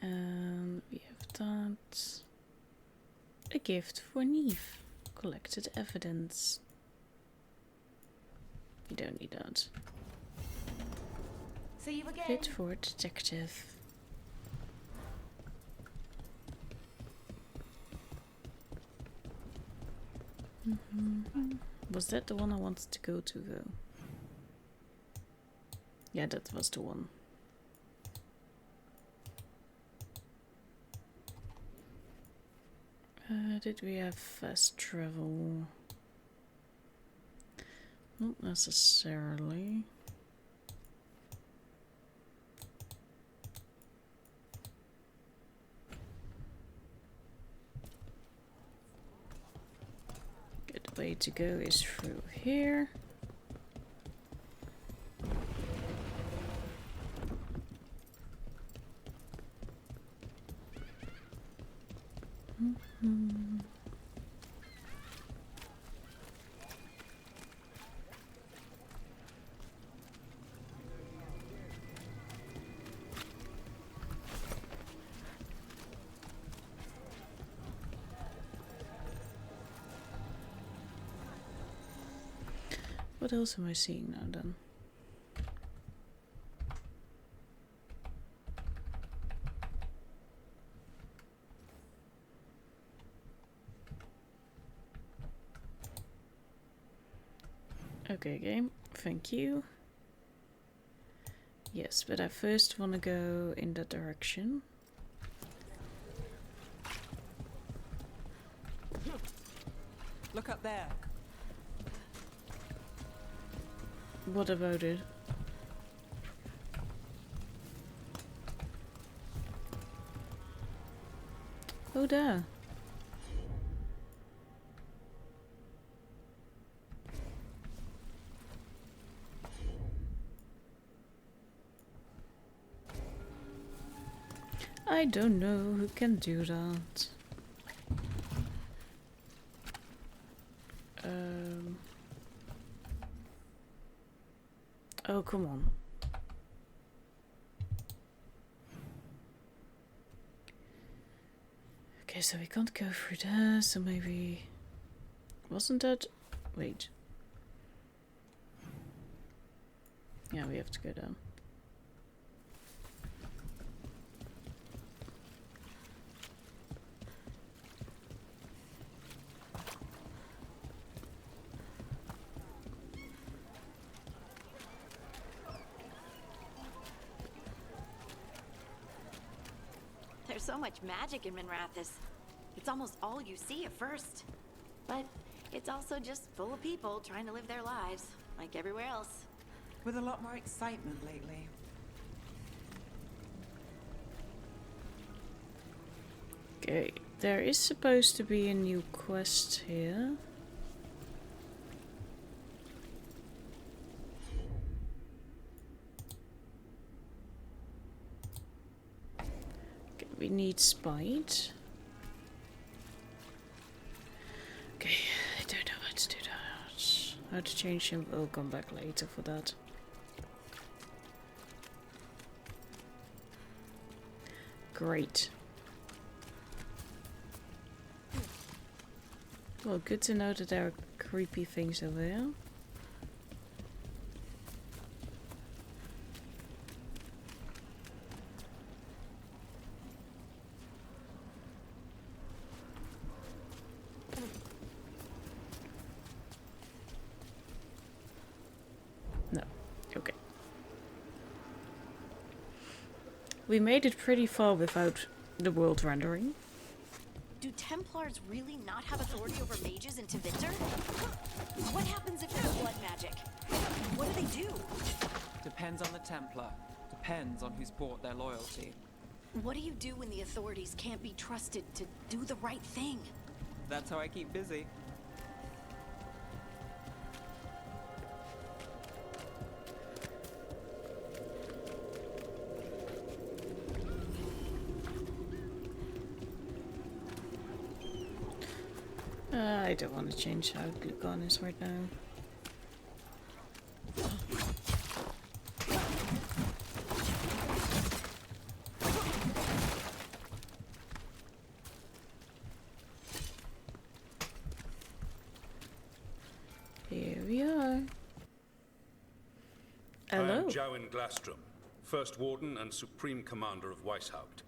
And we have that. A gift for Neve. Collected evidence. You don't need that. See you again. Fit for a detective. Was that the one I wanted to go to though? Yeah, that was the one. Did we have fast travel? Not necessarily. Good way to go is through here. What else am I seeing now then? Okay, game. Thank you. Yes, but I first want to go in that direction. Look up there. What about it? Oh, there. I don't know who can do that. Oh, come on. Okay, so we can't go through there, so maybe... Wasn't that... Wait. Yeah, we have to go down. There's so much magic in Minrathous. It's almost all you see at first. But it's also just full of people trying to live their lives, like everywhere else. With a lot more excitement lately. Okay, there is supposed to be a new quest here. Okay, we need Spite. Okay, I don't know how to do that. How to change him, we'll come back later for that. Great. Well, good to know that there are creepy things over here. No. Okay. We made it pretty far without the world rendering. Do Templars really not have authority over mages in Tevinter? What happens if there's blood magic? What do they do? Depends on the Templar. Depends on who's bought their loyalty. What do you do when the authorities can't be trusted to do the right thing? That's how I keep busy. I don't want to change how Glucon is right now. Here we are. Hello. I am Jowin Glastrom, First Warden and Supreme Commander of Weishaupt.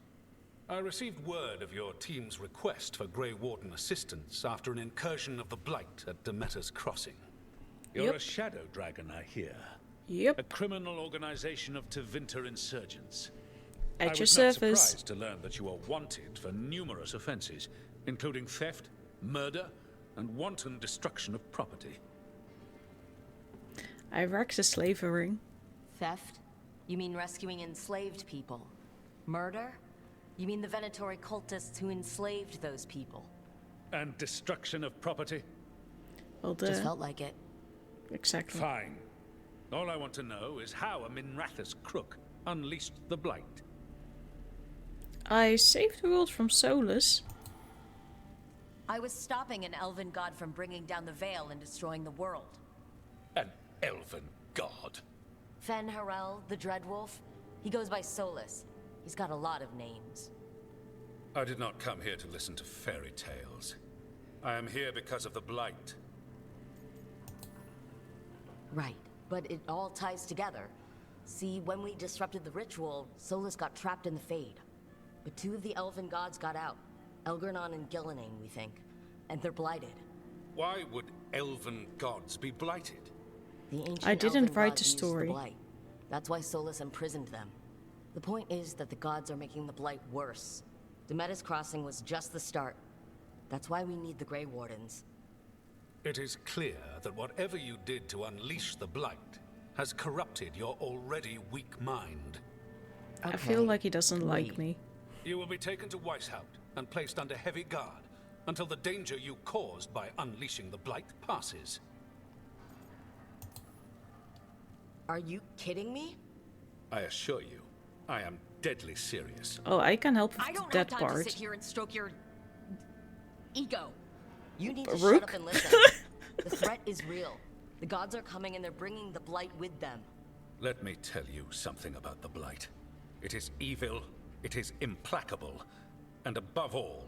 I received word of your team's request for Grey Warden assistance after an incursion of the Blight at Demeter's Crossing. You're a shadow dragon, I hear. Yep. A criminal organization of Tevinter insurgents. At your I was service. not surprised to learn that you are wanted for numerous offenses, including theft, murder, and wanton destruction of property. I wrecked a slavery. Theft? You mean rescuing enslaved people? Murder? You mean the Venatori cultists who enslaved those people? And destruction of property? Well, just felt like it. Exactly. Fine. All I want to know is how a Minrathous crook unleashed the Blight. I saved the world from Solus. I was stopping an elven god from bringing down the Veil and destroying the world. An elven god? Fen Harel, the Dreadwolf. He goes by Solus. He's got a lot of names. I did not come here to listen to fairy tales. I am here because of the Blight. Right, but it all ties together. See, when we disrupted the ritual, Solus got trapped in the Fade. But 2 of the elven gods got out. Elgernon and Gillenane, we think. And they're blighted. Why would elven gods be blighted? The ancient I didn't elven write gods the used story. blight. That's why Solus imprisoned them. The point is that the gods are making the blight worse. Demeter's Crossing was just the start. That's why we need the Grey Wardens. It is clear that whatever you did to unleash the blight has corrupted your already weak mind. I feel like he doesn't like me. You will be taken to Weishaupt and placed under heavy guard until the danger you caused by unleashing the blight passes. Are you kidding me? I assure you, I am deadly serious. Oh, I can help I with don't that have time part. to sit here and stroke your ego. You need to Rook? shut up and listen. The threat is real. The gods are coming and they're bringing the blight with them. Let me tell you something about the blight. It is evil, it is implacable, and above all,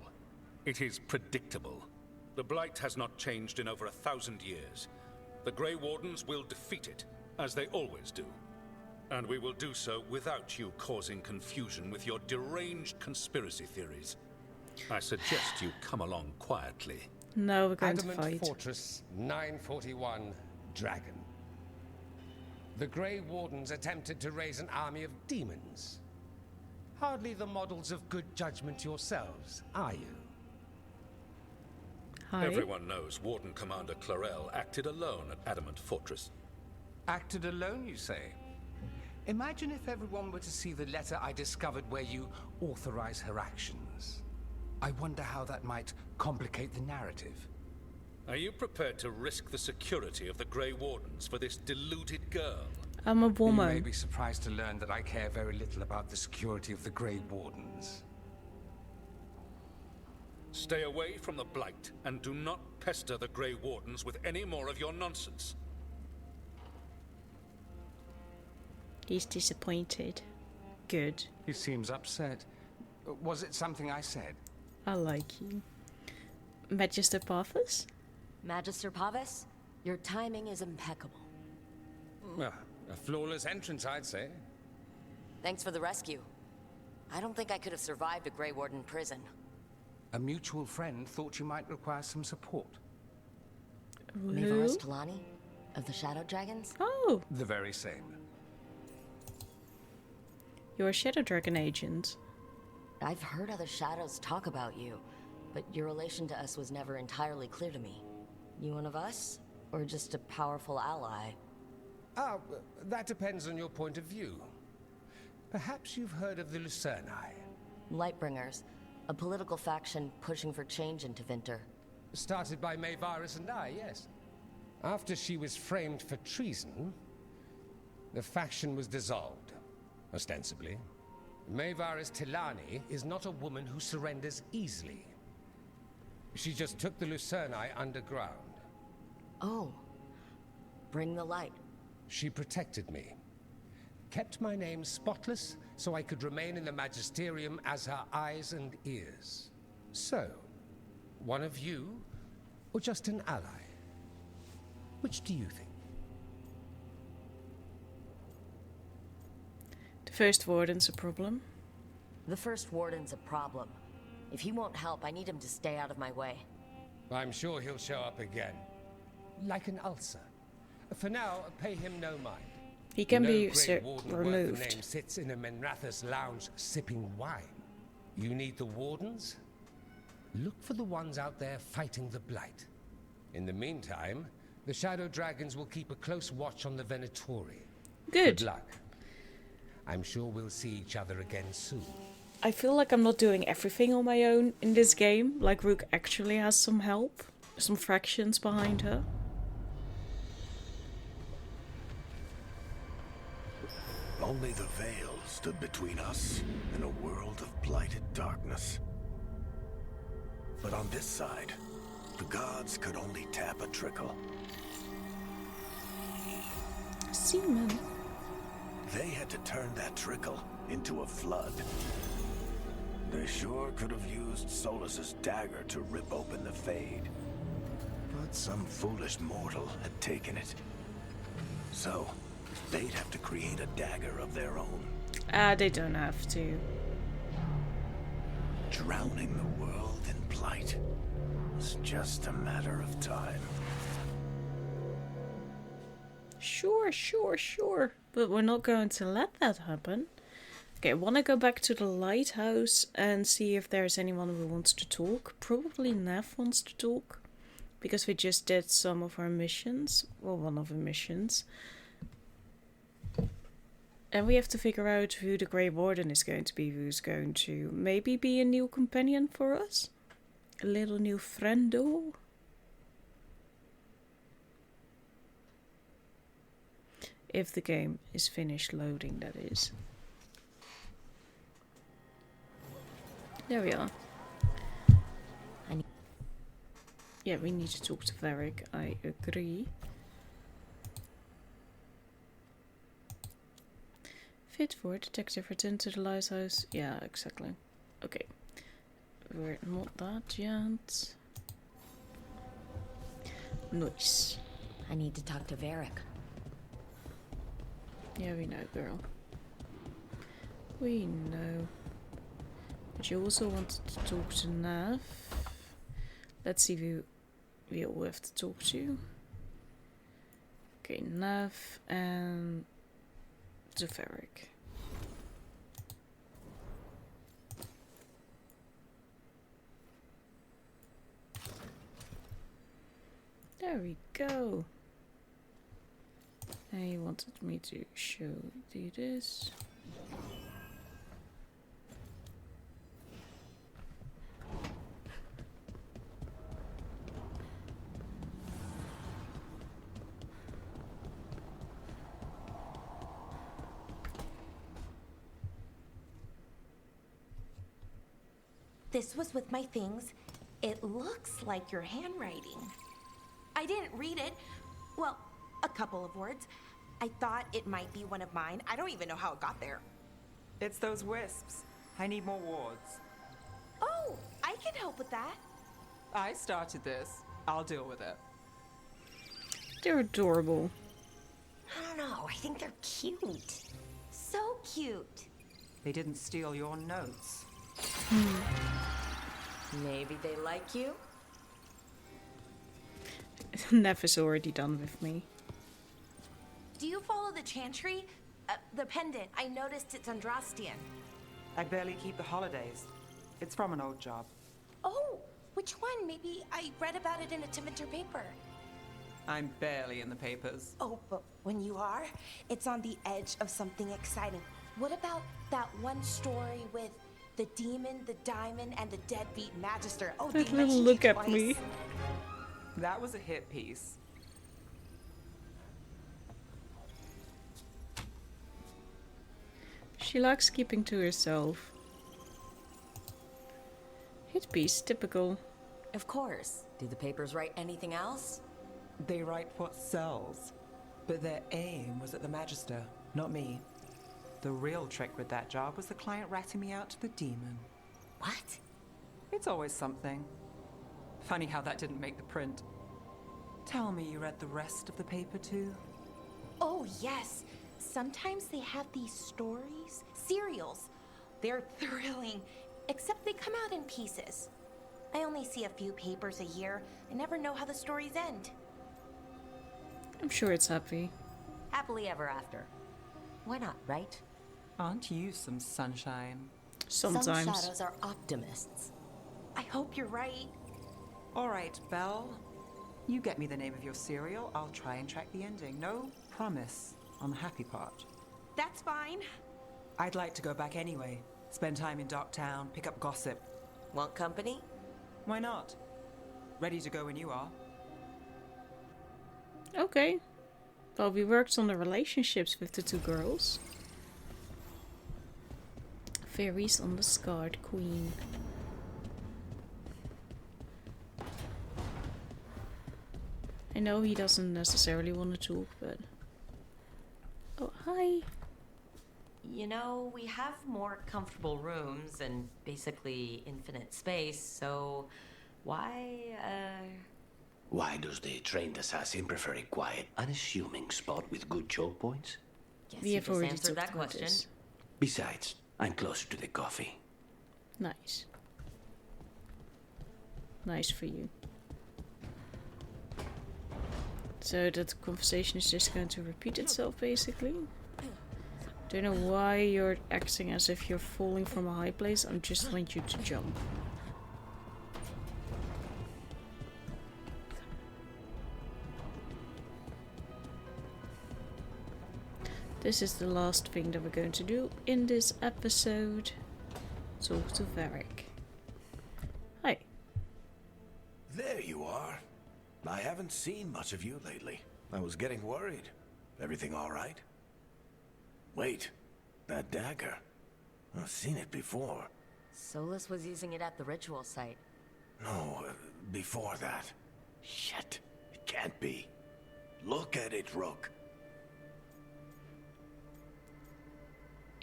it is predictable. The blight has not changed in over 1,000 years. The Grey Wardens will defeat it, as they always do. And we will do so without you causing confusion with your deranged conspiracy theories. I suggest you come along quietly. No, we're going to Adamant fight. Fortress 941 Dragon. The Grey Wardens attempted to raise an army of demons. Hardly the models of good judgment yourselves, are you? Hi. Everyone knows Warden Commander Clarel acted alone at Adamant Fortress. Acted alone, you say? Imagine if everyone were to see the letter I discovered where you authorize her actions. I wonder how that might complicate the narrative. Are you prepared to risk the security of the Grey Wardens for this deluded girl? I'm a woman. You may be surprised to learn that I care very little about the security of the Grey Wardens. Stay away from the Blight, and do not pester the Grey Wardens with any more of your nonsense. He's disappointed. Good. He seems upset. Was it something I said? I like you. Magister Pathos? Magister Pavis, your timing is impeccable. Well, a flawless entrance, I'd say. Thanks for the rescue. I don't think I could have survived a Grey Warden prison. A mutual friend thought you might require some support. Mayvaris Talani? Of the Shadow Dragons? Oh! The very same. You're a Shadow Dragon agent. I've heard other shadows talk about you, but your relation to us was never entirely clear to me. You one of us? Or just a powerful ally? Ah, that depends on your point of view. Perhaps you've heard of the Lucerni. Lightbringers, a political faction pushing for change in Tevinter. Started by Mayvaris and I, yes. After she was framed for treason, the faction was dissolved, ostensibly. Mayvaris Tilani is not a woman who surrenders easily. She just took the Lucerni underground. Oh. Bring the light. She protected me. Kept my name spotless so I could remain in the Magisterium as her eyes and ears. So, one of you, or just an ally? Which do you think? The First Warden's a problem. The First Warden's a problem. If he won't help, I need him to stay out of my way. I'm sure he'll show up again. Like an ulcer. For now, pay him no mind. He can be worth the removed. name sits in a Menrathus lounge sipping wine. You need the wardens? Look for the ones out there fighting the Blight. In the meantime, the Shadow Dragons will keep a close watch on the Venatori. Good. Good luck. I'm sure we'll see each other again soon. I feel like I'm not doing everything on my own in this game. Like Rook actually has some help. Some fractions behind her. Only the veil stood between us and a world of blighted darkness. But on this side, the gods could only tap a trickle. Seaman. They had to turn that trickle into a flood. They sure could have used Solus's dagger to rip open the Fade. But some foolish mortal had taken it. So, they'd have to create a dagger of their own. They don't have to. Drowning the world in blight was just a matter of time. Sure. But we're not going to let that happen. Okay, I want to go back to the lighthouse and see if there's anyone who wants to talk. Probably Nev wants to talk. Because we just did some of our missions. Well, one of the missions. And we have to figure out who the Grey Warden is going to be. Who's going to maybe be a new companion for us. A little new friendo. If the game is finished loading, that is. There we are. Yeah, we need to talk to Varric, I agree. Fit for detective, return to the lighthouse. Yeah, exactly. Okay. We're not that yet. Nice. I need to talk to Varric. Yeah, we know, girl. We know. But you also wanted to talk to Nav. Let's see who we all have to talk to. Okay, Nav and to Varric. There we go. And he wanted me to do this. This was with my things. It looks like your handwriting. I didn't read it. Well, a couple of words. I thought it might be one of mine. I don't even know how it got there. It's those wisps. I need more wards. Oh, I can help with that. I started this. I'll deal with it. They're adorable. I don't know. I think they're cute. So cute. They didn't steal your notes. Maybe they like you? Nev is already done with me. Do you follow the chantry? The pendant. I noticed it's Andrastian. I barely keep the holidays. It's from an old job. Oh, which one? Maybe I read about it in a Tivinter paper. I'm barely in the papers. Oh, but when you are, it's on the edge of something exciting. What about that one story with the demon, the diamond, and the deadbeat magister? Oh, that little look at twice. me. That was a hit piece. She likes keeping to herself. Hit piece, typical. Of course. Do the papers write anything else? They write what sells. But their aim was at the Magister, not me. The real trick with that job was the client ratting me out to the demon. What? It's always something. Funny how that didn't make the print. Tell me you read the rest of the paper too? Oh, yes. Sometimes they have these stories, serials. They're thrilling, except they come out in pieces. I only see a few papers a year. I never know how the stories end. I'm sure it's happy. Happily ever after. Why not, right? Aren't you some sunshine? Sometimes. Some shadows are optimists. I hope you're right. All right, Belle. You get me the name of your serial, I'll try and track the ending. No promise on the happy part. That's fine. I'd like to go back anyway. Spend time in Darktown, pick up gossip. Want company? Why not? Ready to go when you are. Okay. Well, we worked on the relationships with the two girls. Fairies on the Scarred Queen. I know he doesn't necessarily want to talk, but... Oh, hi. You know, we have more comfortable rooms and basically infinite space, so why Why does the trained assassin prefer a quiet, unassuming spot with good choke points? Guess We you have just already answered talked that about question. this. Besides, I'm closer to the coffee. Nice. Nice for you. So that conversation is just going to repeat itself, basically. Don't know why you're acting as if you're falling from a high place. I just want you to jump. This is the last thing that we're going to do in this episode. Talk to Varric. Hi. There you are. I haven't seen much of you lately. I was getting worried. Everything all right? Wait, that dagger. I've seen it before. Solus was using it at the ritual site. No, before that. Shit, it can't be. Look at it, Rook.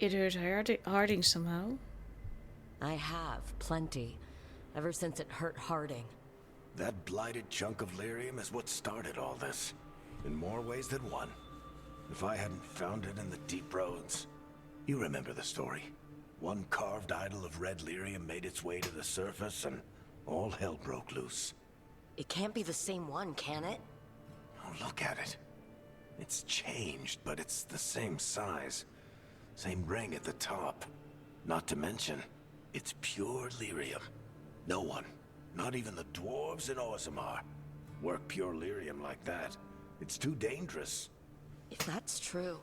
It hurt Harding somehow. I have, plenty. Ever since it hurt Harding. That blighted chunk of lyrium is what started all this. In more ways than one. If I hadn't found it in the deep roads. You remember the story. One carved idol of red lyrium made its way to the surface and all hell broke loose. It can't be the same one, can it? Oh, look at it. It's changed, but it's the same size. Same ring at the top. Not to mention, it's pure lyrium. No one, not even the dwarves in Orzammar, work pure lyrium like that. It's too dangerous. If that's true,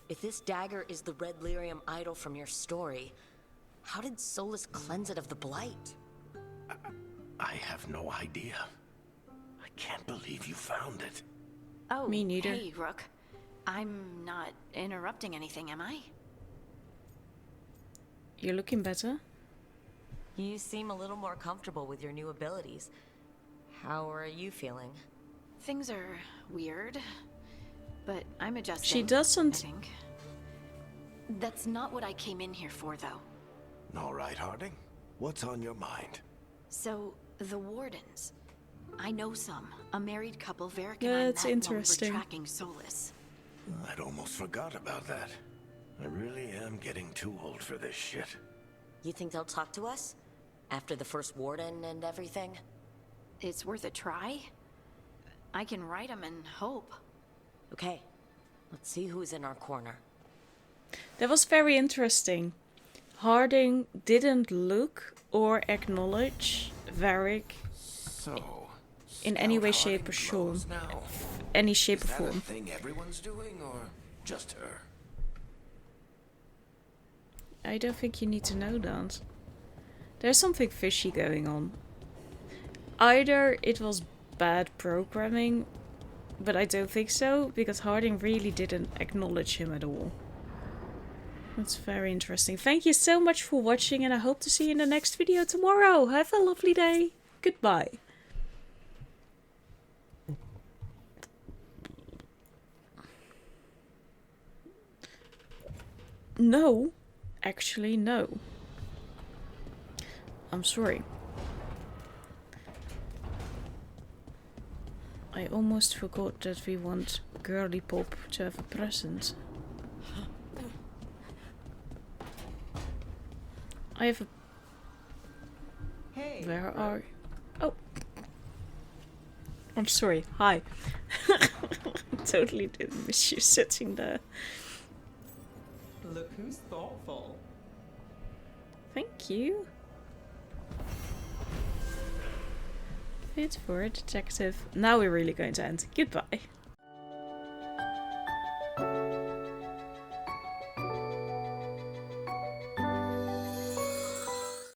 if this dagger is the red lyrium idol from your story, how did Solus cleanse it of the blight? I have no idea. I can't believe you found it. Oh, me neither. Hey, Rook. I'm not interrupting anything, am I? You're looking better. You seem a little more comfortable with your new abilities. How are you feeling? Things are weird, but I'm adjusting. She doesn't. I think. That's not what I came in here for, though. All right, Harding. What's on your mind? So, the Wardens. I know some. A married couple, Varric Yeah, and I it's met interesting. while we were tracking Solus. I'd almost forgot about that. I really am getting too old for this shit. You think they'll talk to us? After the first Warden and everything? It's worth a try. I can write them and hope. Okay, let's see who's in our corner. That was very interesting. Harding didn't look or acknowledge Varric in any way, shape, or form. Any shape or Is that a form. thing everyone's doing, or just her? I don't think you need to know that. There's something fishy going on. Either it was bad programming, but I don't think so, because Harding really didn't acknowledge him at all. That's very interesting. Thank you so much for watching, and I hope to see you in the next video tomorrow. Have a lovely day. Goodbye. No. Actually, no. I'm sorry. I almost forgot that we want Girly Pop to have a present. I have a... Hey. Where are... Oh. I'm sorry. Hi. Totally didn't miss you sitting there. Look who's thoughtful. Thank you. Fit for a detective. Now we're really going to end. Goodbye.